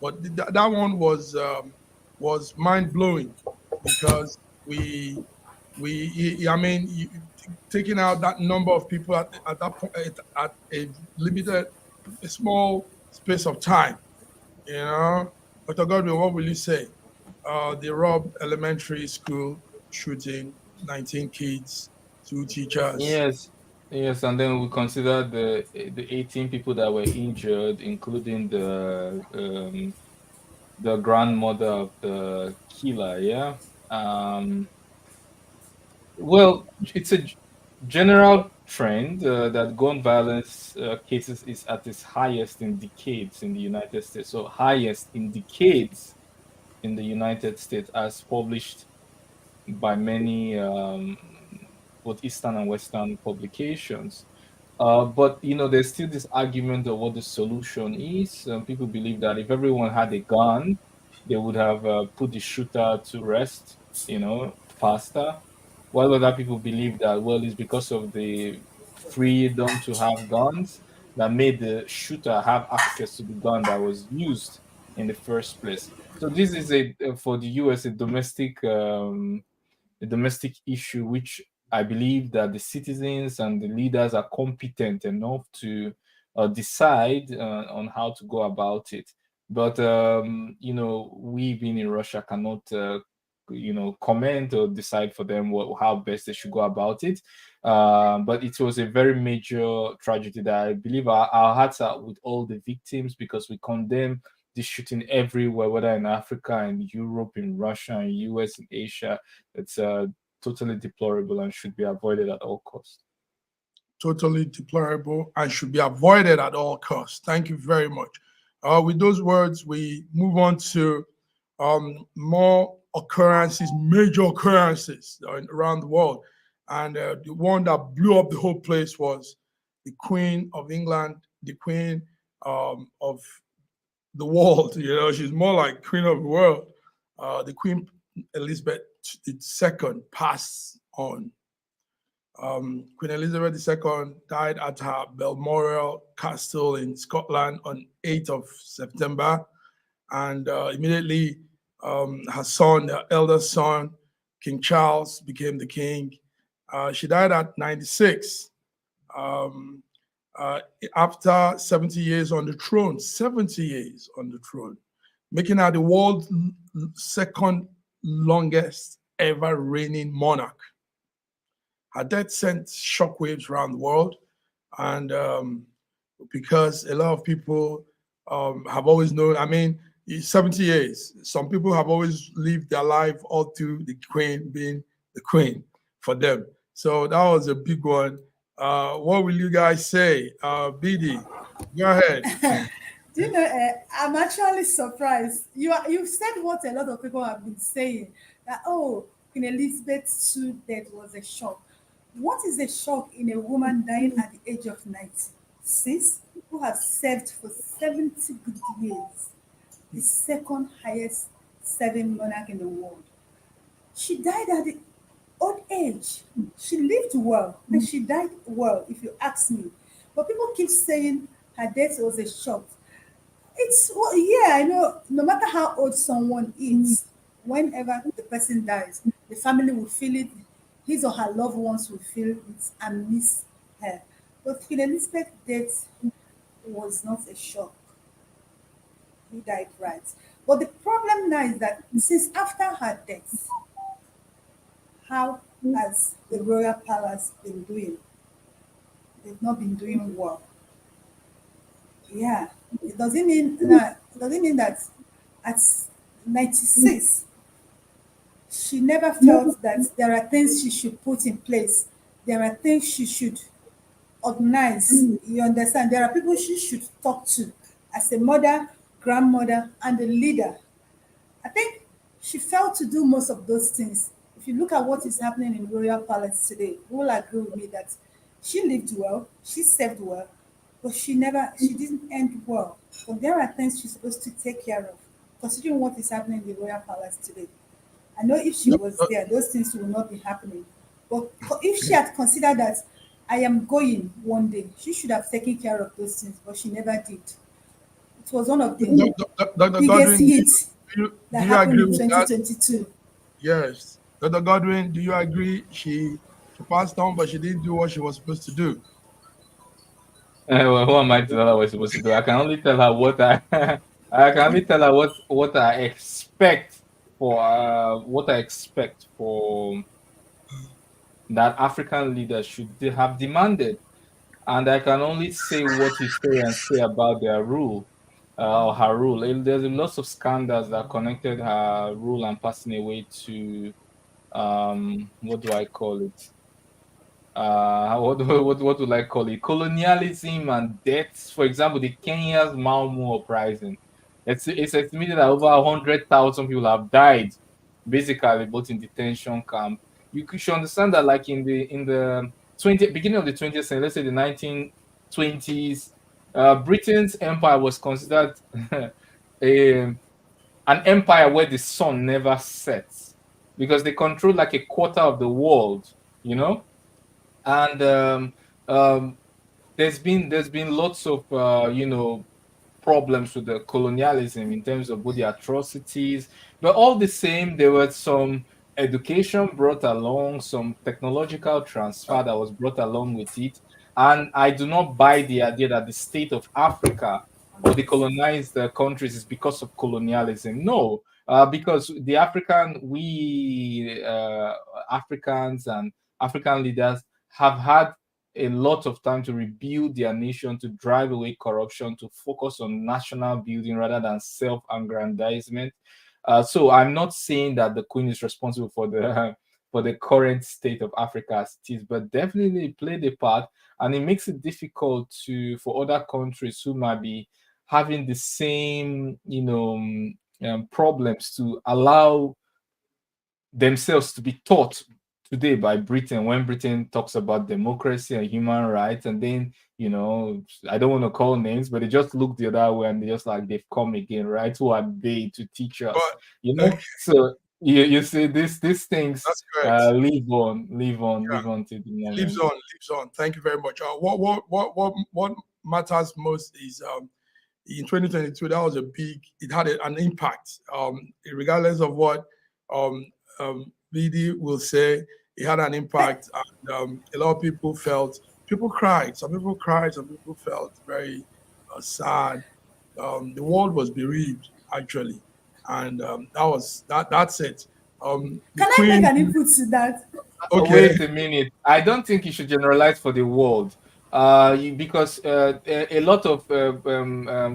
But that one was mind blowing because I mean, taking out that number of people at that point at a limited, a small space of time. You know, Dr. Godwin, what will you say? The Robb Elementary School shooting, 19 kids, 2 teachers. Yes, yes, and then we consider the 18 people that were injured, including the grandmother of the killer. Yeah. Um, well, it's a general trend that gun violence cases is at its highest in decades in the United States. So highest in decades in the United States, as published by many both Eastern and Western publications. But there's still this argument of what the solution is. Some people believe that if everyone had a gun, they would have put the shooter to rest, faster. While other people believe that, well, it's because of the freedom to have guns that made the shooter have access to the gun that was used in the first place. So this is for the U.S. A domestic issue, which I believe that the citizens and the leaders are competent enough to decide on how to go about it. But we being in Russia cannot, comment or decide for them how best they should go about it. But it was a very major tragedy that I believe our hearts are with all the victims, because we condemn this shooting everywhere, whether in Africa, in Europe, in Russia, in US, in Asia. It's totally deplorable and should be avoided at all costs. Totally deplorable and should be avoided at all costs. Thank you very much. With those words, we move on to more occurrences, major occurrences around the world. And the one that blew up the whole place was the Queen of England, the Queen of the world. She's more like Queen of the world. The Queen Elizabeth II passed on. Queen Elizabeth II died at her Balmoral Castle in Scotland on 8th of September. And immediately her son, her eldest son, King Charles, became the king. She died at 96. After 70 years on the throne, 70 years on the throne, making her the world's second longest ever reigning monarch. Her death sent shockwaves around the world, and because a lot of people have always known, 70 years, some people have always lived their life all through the Queen being the Queen for them. So that was a big one. What will you guys say? BD, go ahead. Do you know, I'm actually surprised. You've said what a lot of people have been saying, that, oh, Queen Elizabeth's death was a shock. What is a shock in a woman dying at the age of 96, who has served for 70 good years, the second highest serving monarch in the world? She died at the old age. She lived well and she died well, if you ask me. But people keep saying her death was a shock. I know, no matter how old someone is, whenever the person dies, the family will feel it, his or her loved ones will feel it and miss her. But Queen Elizabeth's death was not a shock. He died right. But the problem now is that since after her death, how has the royal palace been doing? They've not been doing well. Yeah. It doesn't mean that at 96 she never felt that there are things she should put in place. There are things she should organize. You understand? There are people she should talk to as a mother, grandmother, and a leader. I think she failed to do most of those things. If you look at what is happening in Royal Palace today, you will agree with me that she lived well, she served well, but she didn't end well. But there are things she's supposed to take care of, considering what is happening in the Royal Palace today. I know if she was there, those things will not be happening. But if she had considered that I am going one day, she should have taken care of those things, but she never did. It was one of the biggest hits that happened in 2022. Yes. Dr. Godwin, do you agree she passed on, but she didn't do what she was supposed to do? Well, who am I to tell her what she's supposed to do? I can only tell her what I I can only tell her what I expect for that African leaders should have demanded. And I can only say what historians say about their rule, or her rule. There's lots of scandals that connected her rule and passing away to, what do I call it? What would I call it? Colonialism and deaths. For example, the Kenya's Malmo uprising. It's estimated that over 100,000 people have died, basically, both in detention camp. Should understand that, like in the beginning of the 20th century, let's say the 1920s, Britain's empire was considered a, an empire where the sun never sets, because they control like a quarter of the world, you know. And there's been lots of problems with the colonialism in terms of both the atrocities, but all the same there was some education brought along, some technological transfer that was brought along with it. And I do not buy the idea that the state of Africa or the colonized countries is because of colonialism. No, because the Africans and African leaders have had a lot of time to rebuild their nation, to drive away corruption, to focus on national building rather than self-aggrandizement. So I'm not saying that the Queen is responsible for the for the current state of Africa as it is, but definitely played a part, and it makes it difficult for other countries who might be having the same problems to allow themselves to be taught today by Britain, when Britain talks about democracy and human rights. And then, I don't want to call names, but they just look the other way and they just like they've come again, right? Who are they to teach us? But So you see these things that's correct. live on to the moment. Lives on. Thank you very much. What matters most is in 2022 that was it had an impact. Regardless of what BD will say, it had an impact, and a lot of people cried. Some people cried. Some people felt very sad. The world was bereaved, actually, and that's it. Can I make an input to that? Okay. Wait a minute. I don't think you should generalize for the world. Because a lot of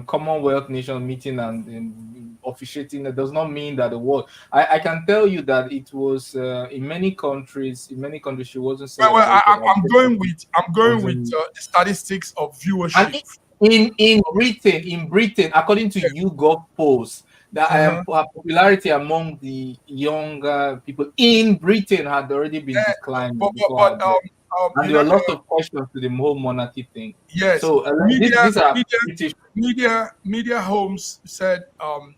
Commonwealth nation meeting and officiating, that does not mean that the world. I can tell you that it was in many countries. In many countries, she wasn't celebrated. I'm going with the statistics of viewership. And in Britain, according to YouGov polls, the popularity among the younger people in Britain had already been declining. And there are lots of questions to the whole monarchy thing. Yes. So these are British. Media homes said on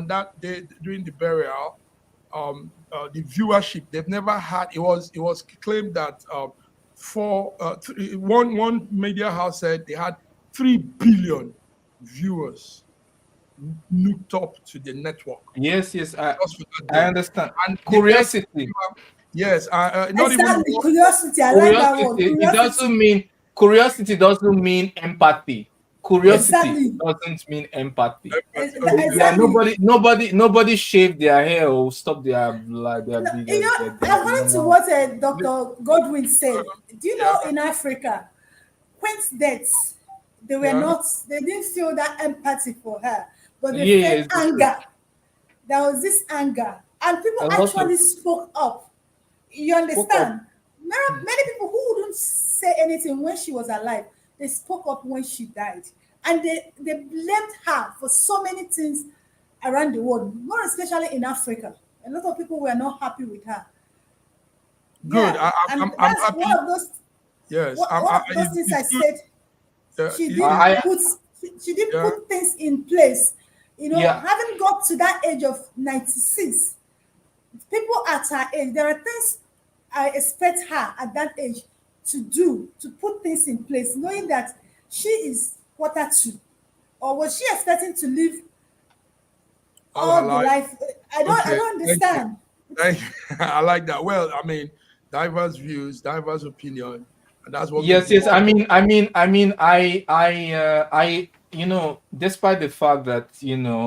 that day during the burial, the viewership they've never had. It was claimed that one media house said they had 3 billion viewers hooked up to the network. Yes, I understand. And curiosity. Yes, not exactly. even Curiosity. I like that word. Curiosity doesn't mean empathy. Curiosity doesn't mean empathy. Exactly. Nobody shaved their hair or stopped their according to what Dr. Godwin said, do you know in Africa, Queen's deaths, they didn't feel that empathy for her, but they felt anger. There was this anger, and people actually spoke up. You understand? Many people who wouldn't say anything when she was alive, they spoke up when she died. And they blamed her for so many things around the world, more especially in Africa. A lot of people were not happy with her. Good. Yeah. I'm happy. One of those, yes. one of those things I said, she did put things in place. Having got to that age of 96, people at her age, there are things I expect her at that age to put things in place, knowing that she is quarter two. Or was she expecting to live all the life? I don't understand. Thank you. I like that. Well, I mean, diverse views, diverse opinion, and that's what. Yes. I despite the fact that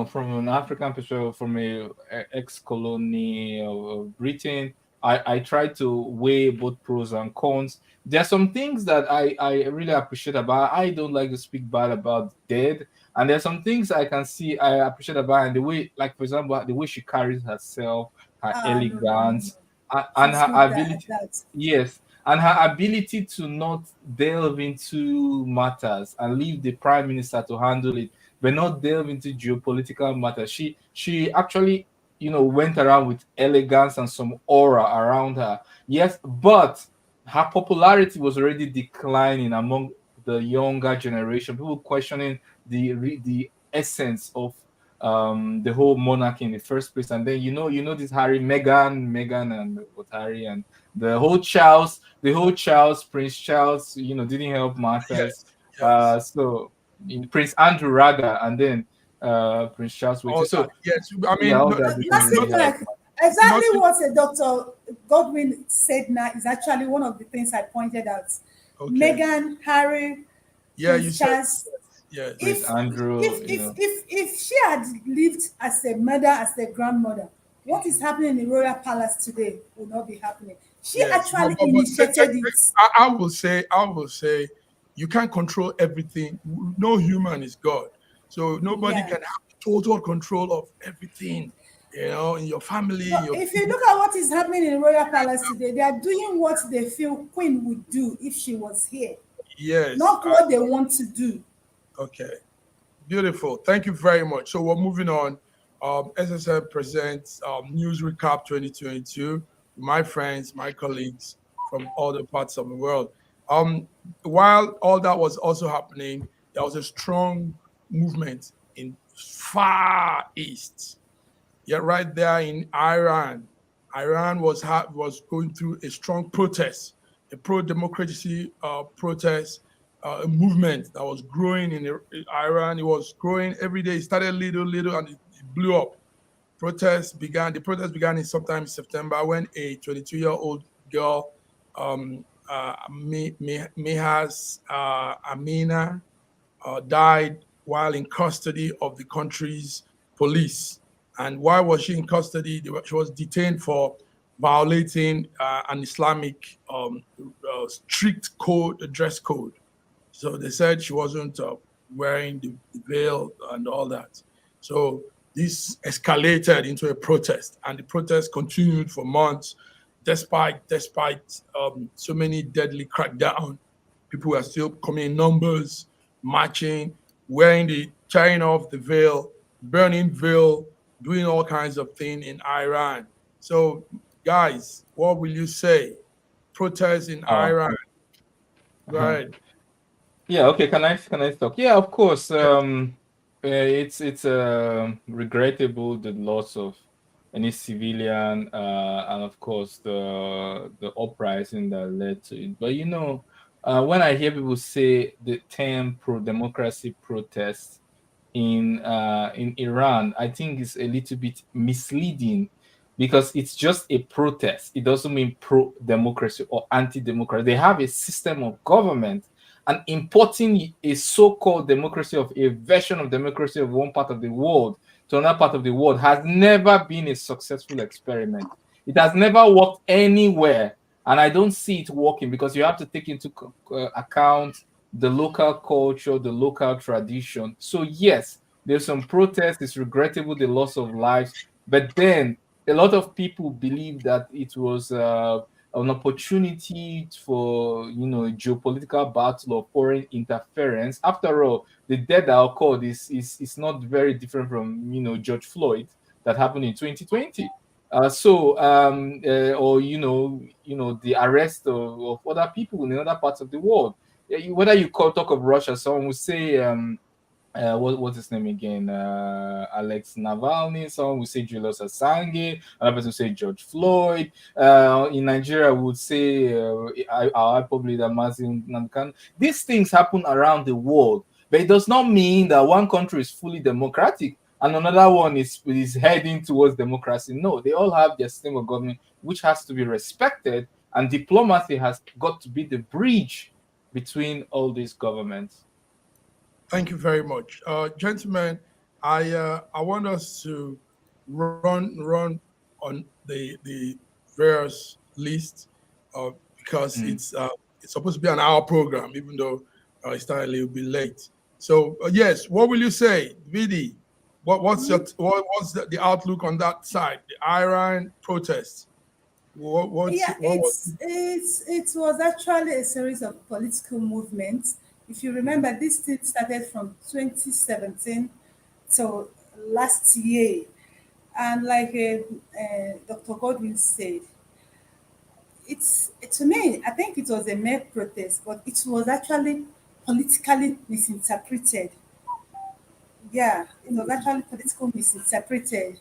from an African perspective, from a ex-colony of Britain, I try to weigh both pros and cons. There are some things that I really appreciate about. I don't like to speak bad about dead, and there are some things I can see I appreciate about, and the way, like for example, the way she carries herself, her Ah, no, no, no, no. elegance, and She's her good at ability. that. Yes, and her ability to not delve into matters and leave the prime minister to handle it, but not delve into geopolitical matters. She actually, went around with elegance and some aura around her. Yes, but her popularity was already declining among the younger generation. People questioning the essence of the whole monarchy in the first place. And then this Harry, Meghan, and what Harry and the whole Charles, Prince Charles, didn't help matters. Yes, yes. So Prince Andrew rather, and then Prince Charles waited. All that. So Yes. I yeah, mean, all that didn't That's really it, not help. like exactly nothing. what a Dr. Godwin said now is actually one of the things I pointed out. Okay. Meghan, Harry, Yeah, you Prince said Charles. yes. Prince If Andrew, if she had lived as a mother, as a grandmother, what is happening in the royal palace today would not be happening. She Yes. actually initiated it. I will say, you can't control everything. No human is God, so nobody Yeah. can have total control of everything. In your family, But your if you look at what is happening in the royal palace today, they are doing what they feel Queen would do if she was here, yes. not what they want to do. Okay. Beautiful. Thank you very much. So we're moving on. SSM presents News Recap 2022. My friends, my colleagues from all the parts of the world. Um, while all that was also happening, there was a strong movement in far east. Yeah, right there in Iran. Iran was going through a strong protest, a pro-democracy protest, a movement that was growing in Iran. It was growing every day. It started little, and it blew up. The protest began in sometime in September when a 22-year-old girl, Mihas Amina, died while in custody of the country's police. And why was she in custody? She was detained for violating an Islamic strict dress code. So they said she wasn't wearing the veil and all that. So this escalated into a protest, and the protest continued for months, despite so many deadly crackdown. People were still coming in numbers, marching, tearing off the veil, burning veil, doing all kinds of things in Iran. So, guys, what will you say? Protests in Oh, Iran. Go ahead. yeah. Okay. Can I talk? Yeah, of course. Yes. It's regrettable the loss of any civilian, and of course the uprising that led to it. But when I hear people say the term pro-democracy protest in Iran, I think it's a little bit misleading because it's just a protest. It doesn't mean pro-democracy or anti-democracy. They have a system of government, and importing a so-called democracy of a version of democracy of one part of the world to another part of the world has never been a successful experiment. It has never worked anywhere, and I don't see it working because you have to take into account the local culture, the local tradition. So yes, there's some protest. It's regrettable the loss of lives, but then a lot of people believe that it was an opportunity for a geopolitical battle or foreign interference. After all, the death that occurred is not very different from George Floyd that happened in 2020. Or the arrest of other people in other parts of the world. Whether you talk of Russia, someone will say what's his name again? Alex Navalny. Someone will say Julius Assange. Another person will say George Floyd. In Nigeria, we would say our probably the Mazin Namkan. These things happen around the world, but it does not mean that one country is fully democratic and another one is heading towards democracy. No, they all have their system of government, which has to be respected, and diplomacy has got to be the bridge between all these governments. Thank you very much, gentlemen. I want us to run on the various lists because it's supposed to be an hour program, even though it started a little bit late. So yes, what will you say, Vidi? What's the outlook on that side? The Iran protests. Yeah, What was it was actually a series of political movements. If you remember, this thing started from 2017 till last year, and like Dr. Godwin said, to me, I think it was a mere protest, but it was actually politically misinterpreted. Yeah, it was actually political misinterpreted.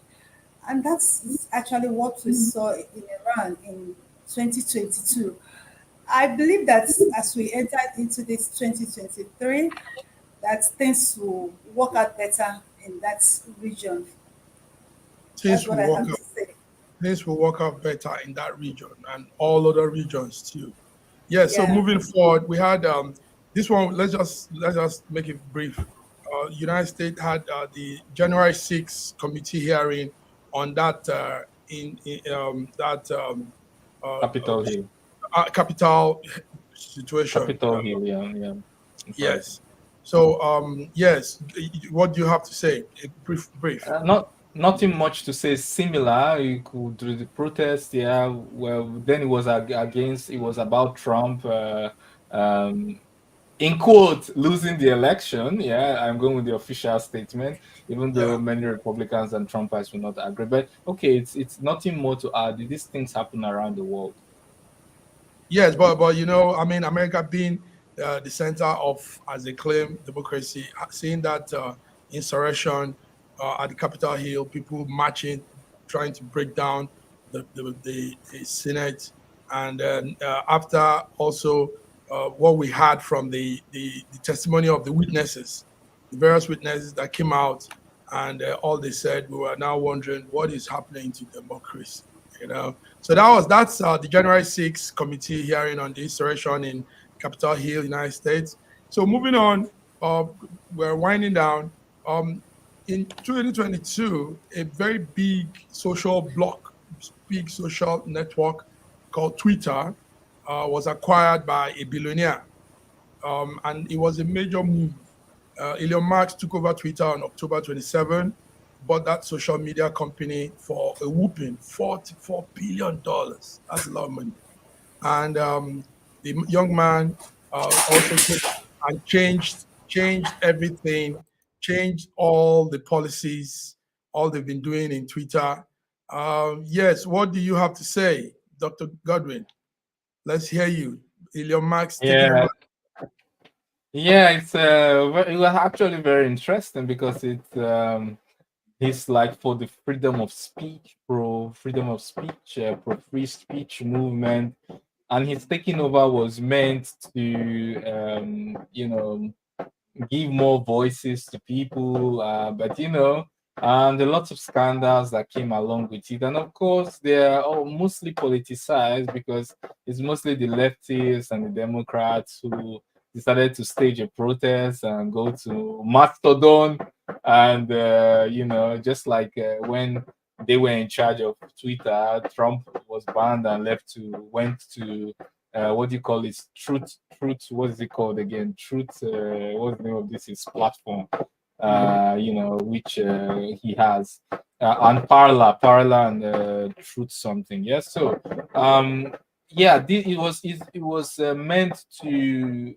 And that's actually what we saw in Iran in 2022. I believe that as we entered into this 2023, that things will work out better in that region. That's things what will I work have out to say. things will work out better in that region and all other regions too. Yeah. So Yeah. moving forward, we had this one. Let's just make it brief. United States had the January 6th committee hearing on that in that Capitol Hill. capital situation. Capitol Hill, yeah. I'm sorry. Yes. So yes, what do you have to say? A brief. Nothing much to say. Similar, you could do the protest. Yeah, well, then it was against. It was about Trump. Um, in quote, losing the election. Yeah, I'm going with the official statement, even though Yeah. many Republicans and Trumpers will not agree. But okay, it's nothing more to add. These things happen around the world. Yes, but I mean, America being the center of, as they claim, democracy, seeing that insurrection at the Capitol Hill, people marching, trying to break down the Senate, and then after also what we had from the testimony of the witnesses, the various witnesses that came out, and all they said, we were now wondering what is happening to democracy, you know. So that's the January 6th committee hearing on the insurrection in Capitol Hill, United States. So moving on, we're winding down. In 2022, a very big social network called Twitter was acquired by a billionaire, and it was a major move. Elon Musk took over Twitter on October 27, bought that social media company for a whooping $44 billion. That's a lot of money. And the young man also came and changed everything, changed all the policies, all they've been doing in Twitter. Yes, what do you have to say, Dr. Godwin? Let's hear you. Elon Musk taking over. Yeah, yeah. It was actually very interesting because he's like for the freedom of speech, pro freedom of speech, pro free speech movement, and his taking over was meant to give more voices to people. But there are lots of scandals that came along with it, and of course they are all mostly politicized because it's mostly the leftists and the Democrats who decided to stage a protest and go to Mastodon, and just like when they were in charge of Twitter, Trump was banned and went to what do you call it? What is it called again? Truth. What's the name of this? His platform. Which he has, and Parla, and Truth something. Yes. So, yeah, it was meant to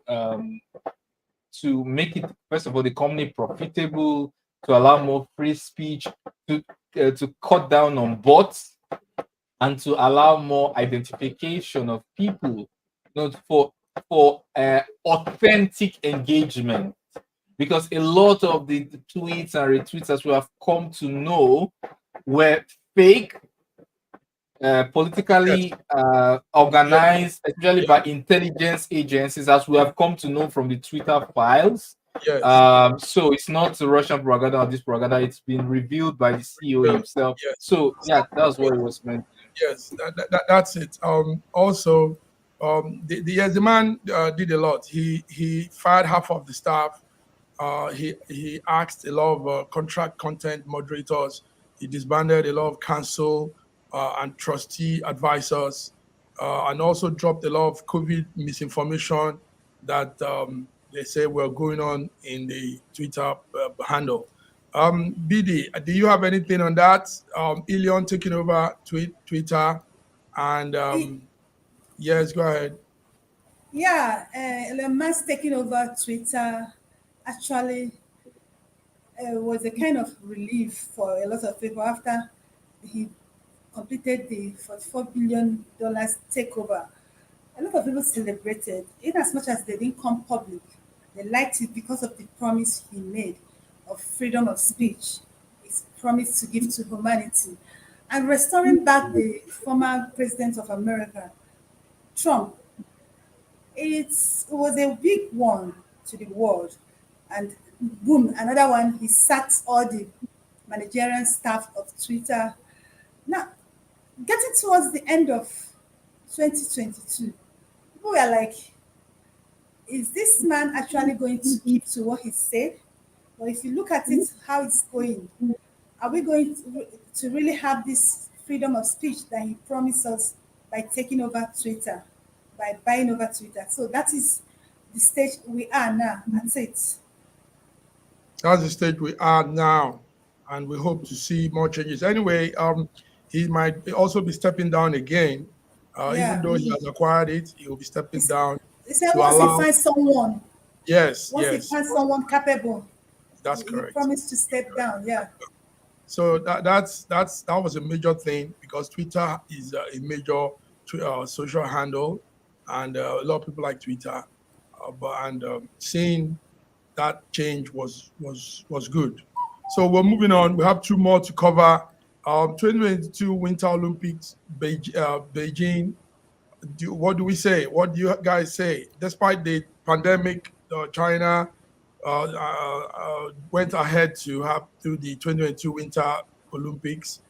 make it, first of all, the company profitable, to allow more free speech, to cut down on bots, and to allow more identification of people, not for authentic engagement, because a lot of the tweets and retweets, as we have come to know, were fake, Yes, politically yeah, organized, especially yeah, by intelligence agencies, as we have come to know from the Twitter files. yes, So it's not Russian propaganda or this propaganda; it's been revealed by the CEO well, himself. yes. So yeah, that's what it was meant. Yes, that's it. Also, yes, the man did a lot. He fired half of the staff. He asked a lot of contract content moderators. He disbanded a lot of council and trustee advisors, and also dropped a lot of COVID misinformation that they say were going on in the Twitter handle. BD, do you have anything on that? Elon taking over Twitter, and yes, go ahead. Yeah, Elon Musk taking over Twitter actually was a kind of relief for a lot of people after he completed the $44 billion takeover. A lot of people celebrated, in as much as they didn't come public. They liked it because of the promise he made of freedom of speech, his promise to give to humanity, and restoring back the former president of America, Trump. It was a big one to the world. And boom, another one, he sacked all the managerial staff of Twitter. Now, getting towards the end of 2022, people were like, is this man actually going to keep to what he said? Or if you look at it, how it's going, are we going to really have this freedom of speech that he promised us by taking over Twitter, by buying over Twitter? So that is the stage we are now. That's it. That's the stage we are now, and we hope to see more changes. Anyway, he might also be stepping down again. Even Yeah. though he has acquired it, he will be stepping down He said to once he allow. finds someone, Yes, once he yes, finds someone capable, that's he correct. promised to step down. Yeah. So that was a major thing because Twitter is a major social handle, and a lot of people like Twitter. And seeing that change was good. So we're moving on. We have two more to cover. 2022 Winter Olympics, Beijing. What do we say? What do you guys say? Despite the pandemic, China went ahead to have to the 2022 Winter Olympics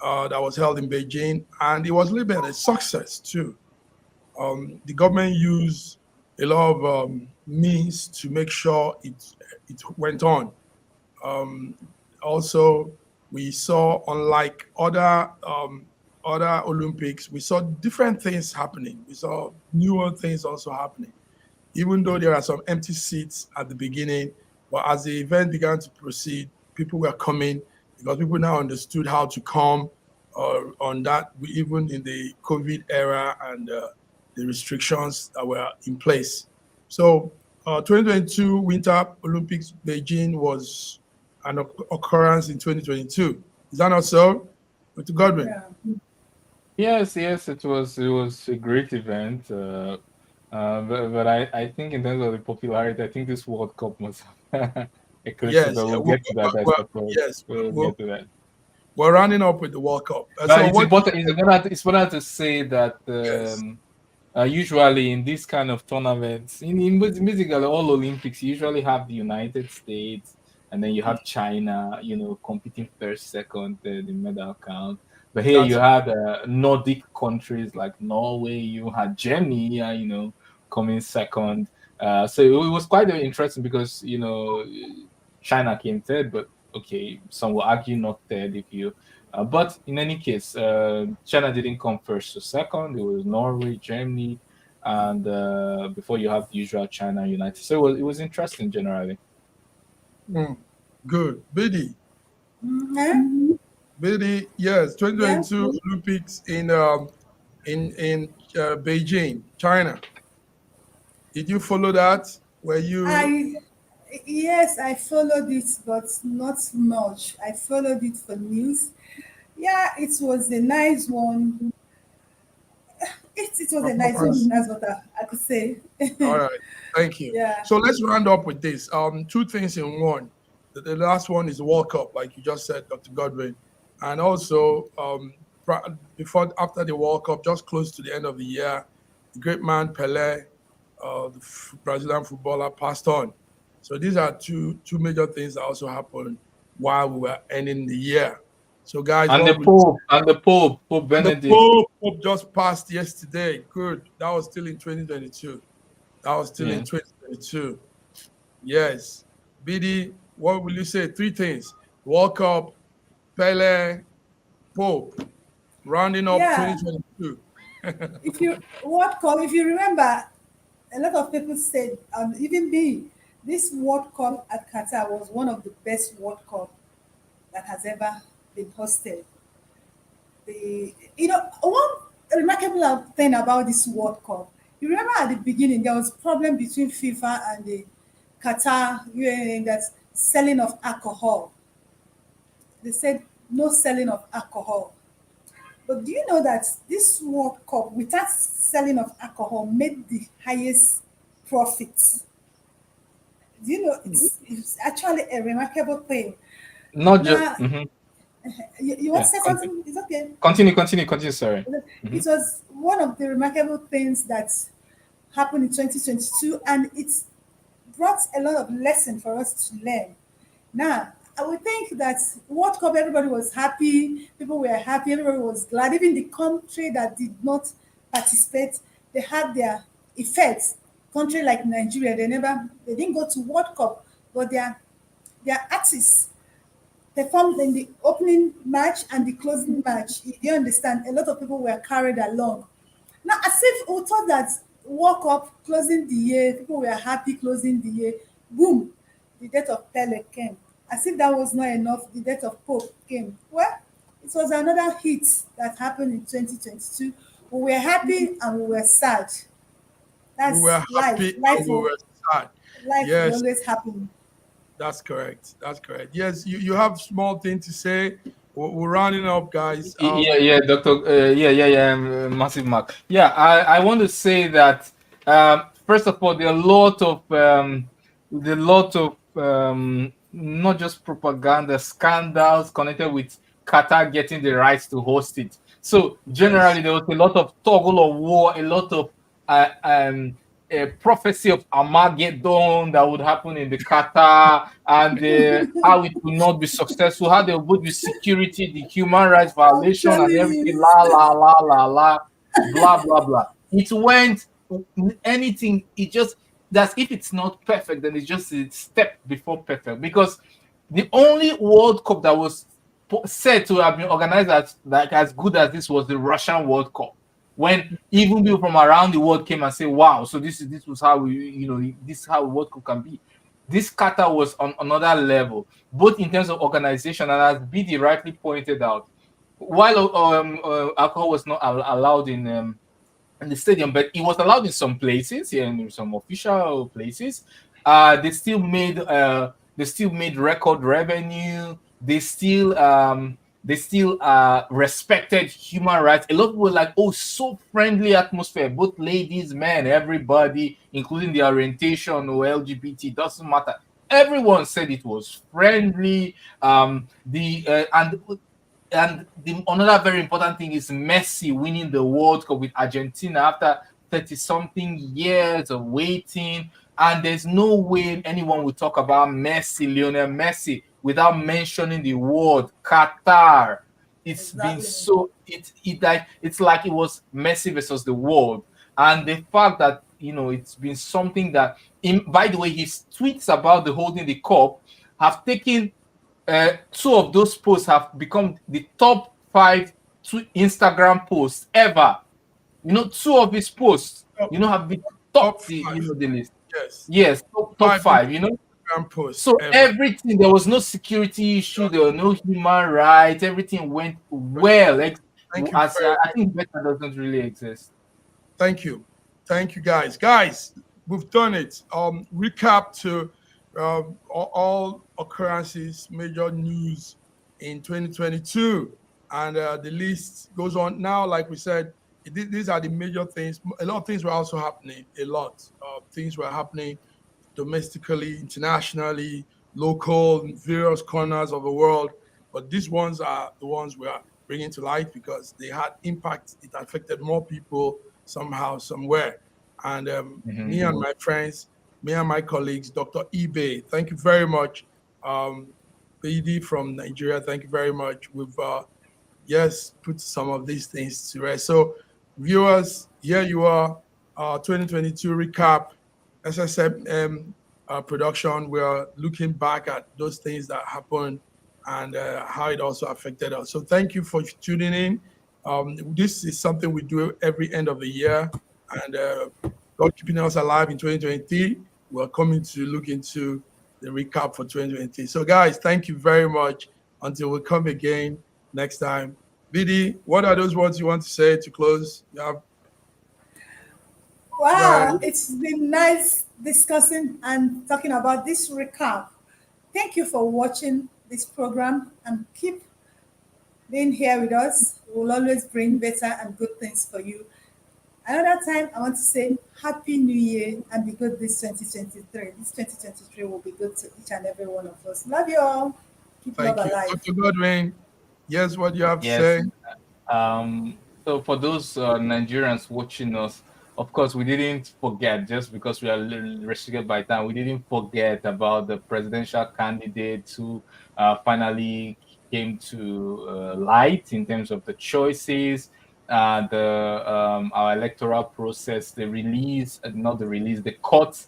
that was held in Beijing, and it was a little bit of a success too. The government used a lot of means to make sure it went on. Um, Also, we saw, unlike other Olympics, we saw different things happening. We saw newer things also happening, even though there are some empty seats at the beginning. But as the event began to proceed, people were coming because people now understood how to come on that, even in the COVID era and the restrictions that were in place. So, 2022 Winter Olympics Beijing was an occurrence in 2022. Is that not so? Dr. Godwin? Yeah. Yes, it was a great event. But I think in terms of the popularity, I think this World Cup must have eclipsed it, Yes. but Yeah, we'll get to that, I suppose. yes. We'll get to that. We're rounding up with the World Cup. But So it's what? important. It's important to say that Yes. usually in this kind of tournaments, basically all Olympics, you usually have the United States, and then you have China, competing first, second, third in medal count. But here you That's had Nordic countries like Norway, you had Germany, coming second. So it was quite interesting because China came third, but okay, some will argue not third if you. But in any case, China didn't come first or second. It was Norway, Germany, and before you have the usual China, United. So it was interesting generally. good. Biddy. Mhm. Yes, Yeah. 2022 Olympics in Beijing, China. Did you follow that? Were you? I Yes, I followed it, but not much. I followed it for news. Yeah, it was a nice one. It was a nice one. That's what I could say. All right, thank you. Yeah. So let's round up with this. Two things in one. The last one is the World Cup, like you just said, Dr. Godwin, and also before after the World Cup, just close to the end of the year, the great man Pelé, the Brazilian footballer, passed on. So these are two major things that also happened while we were ending the year. So guys, And what the we Pope the Benedict. Pope just passed yesterday. Good. That was still in 2022. That was still in Yeah. 2022. Yes. BD, what will you say? Three things: World Cup, Pele, Pope. rounding up Yeah. 2022. If you World Cup, if you remember, a lot of people said, even me, this World Cup at Qatar was one of the best World Cup that has ever been hosted. One remarkable thing about this World Cup, you remember at the beginning there was problem between FIFA and the Qatar UAE, that's selling of alcohol. They said no selling of alcohol. But do you know that this World Cup, without selling of alcohol, made the highest profits? Do you know it's actually a remarkable thing. Not just Now, you want yeah. to say something? It's okay. Continue. Sorry. It was one of the remarkable things that happened in 2022, and it brought a lot of lesson for us to learn. Now, I would think that World Cup, everybody was happy, people were happy, everybody was glad. Even the country that did not participate, they had their effects. Country like Nigeria, they didn't go to World Cup, but their artists performed in the opening match and the closing match. You understand? A lot of people were carried along. Now, as if we thought that World Cup closing the year, people were happy closing the year. Boom, the death of Pele came. As if that was not enough, the death of Pope came. Well, it was another hit that happened in 2022. We were happy and we were sad. We were That's life. happy and we were sad. Life will Yes, always happen. that's correct. That's correct. Yes, you have small thing to say. We're rounding up, guys. Doctor. Massive Mark. Yeah, I want to say that first of all, there are a lot of not just propaganda scandals connected with Qatar getting the rights to host it. So generally, there was a lot of toggle of war, a lot of a prophecy of Armageddon that would happen in the Qatar, and how it will not be successful, how there would be security, the human rights violation, and everything, blah blah blah. It went anything. It just that's if it's not perfect, then it's just a step before perfect. Because the only World Cup that was said to have been organized as good as this was the Russian World Cup, when even people from around the world came and say, "Wow, so this was how this is how World Cup can be." This Qatar was on another level, both in terms of organization and, as BD rightly pointed out, while alcohol was not allowed in the stadium, but it was allowed in some places, here in some official places. They still made record revenue. They still respected human rights. A lot of people were like, oh, so friendly atmosphere, both ladies, men, everybody, including the orientation or LGBT, doesn't matter. Everyone said it was friendly. Another very important thing is Messi winning the World Cup with Argentina after 30-something years of waiting. And there's no way anyone will talk about Lionel Messi, without mentioning the word Qatar. It's been so it's like it was Messi versus the world. And the fact that it's been something that, by the way, his tweets about the holding the cup have taken two of those posts have become the top 5 Instagram posts ever. Two of his posts, have been top the list. Yes, top 5. Posts So ever. everything, there was no security issue, there were no human rights, everything went well. I think better doesn't really exist. Thank you, guys. We've done it. Recap to all occurrences, major news in 2022, and the list goes on. Now, like we said, these are the major things. A lot of things were also happening. A lot of things were happening domestically, internationally, local, in various corners of the world. But these ones are the ones we are bringing to light because they had impact. It affected more people somehow, somewhere. And me and my friends, me and my colleagues, Dr. Ibe, thank you very much. BD from Nigeria, thank you very much. We've, put some of these things to rest. So, viewers, here you are, 2022 recap. SSM production, we are looking back at those things that happened and how it also affected us. So thank you for tuning in. This is something we do every end of the year, and God keeping us alive in 2023. We're coming to look into the recap for 2023. So, guys, thank you very much. Until we come again next time. Vidi, what are those words you want to say to close? You have Wow, it's been nice discussing and talking about this recap. Thank you for watching this program and keep being here with us. We'll always bring better and good things for you. Another time, I want to say Happy New Year and be good this 2023. This 2023 will be good to each and every one of us. Love you all. Keep thank love you. alive. Dr. Godwin, yes, what you have to Yes. say? So for those Nigerians watching us, of course, we didn't forget, just because we are restricted by time, we didn't forget about the presidential candidates who finally came to light in terms of the choices, our electoral process, the release, not the release, the court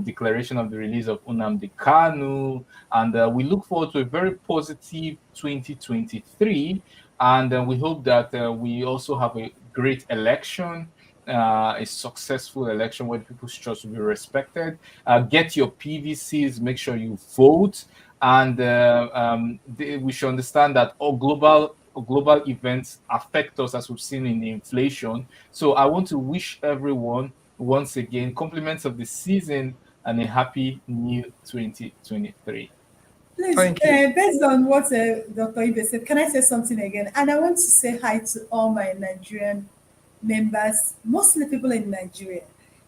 declaration of the release of Nnamdi Kanu, and we look forward to a very positive 2023. And we hope that we also have a great election, a successful election where people's choice will be respected. Get your PVCs, make sure you vote, and we should understand that all global events affect us, as we've seen in the inflation. So I want to wish everyone once again compliments of the season and a happy new 2023. Please, Thank you. based on what Dr. Ibe said, can I say something again? And I want to say hi to all my Nigerian members, mostly people in Nigeria.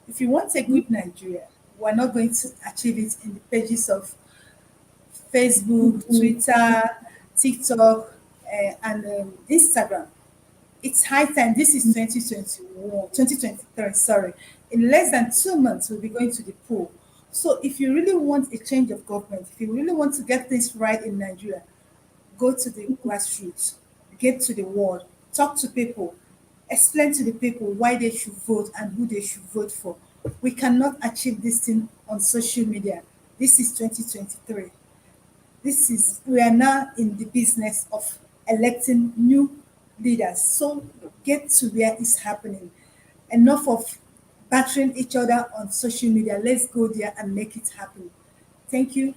If you want a good Nigeria, we're not going to achieve it in the pages of Facebook, Twitter, TikTok, and Instagram. It's high time. This is 2023, sorry. In less than 2 months, we'll be going to the poll. So if you really want a change of government, if you really want to get things right in Nigeria, go to the grassroots, get to the world, talk to people, explain to the people why they should vote and who they should vote for. We cannot achieve this thing on social media. This is 2023. We are now in the business of electing new leaders. So get to where it's happening. Enough of battering each other on social media. Let's go there and make it happen. Thank you.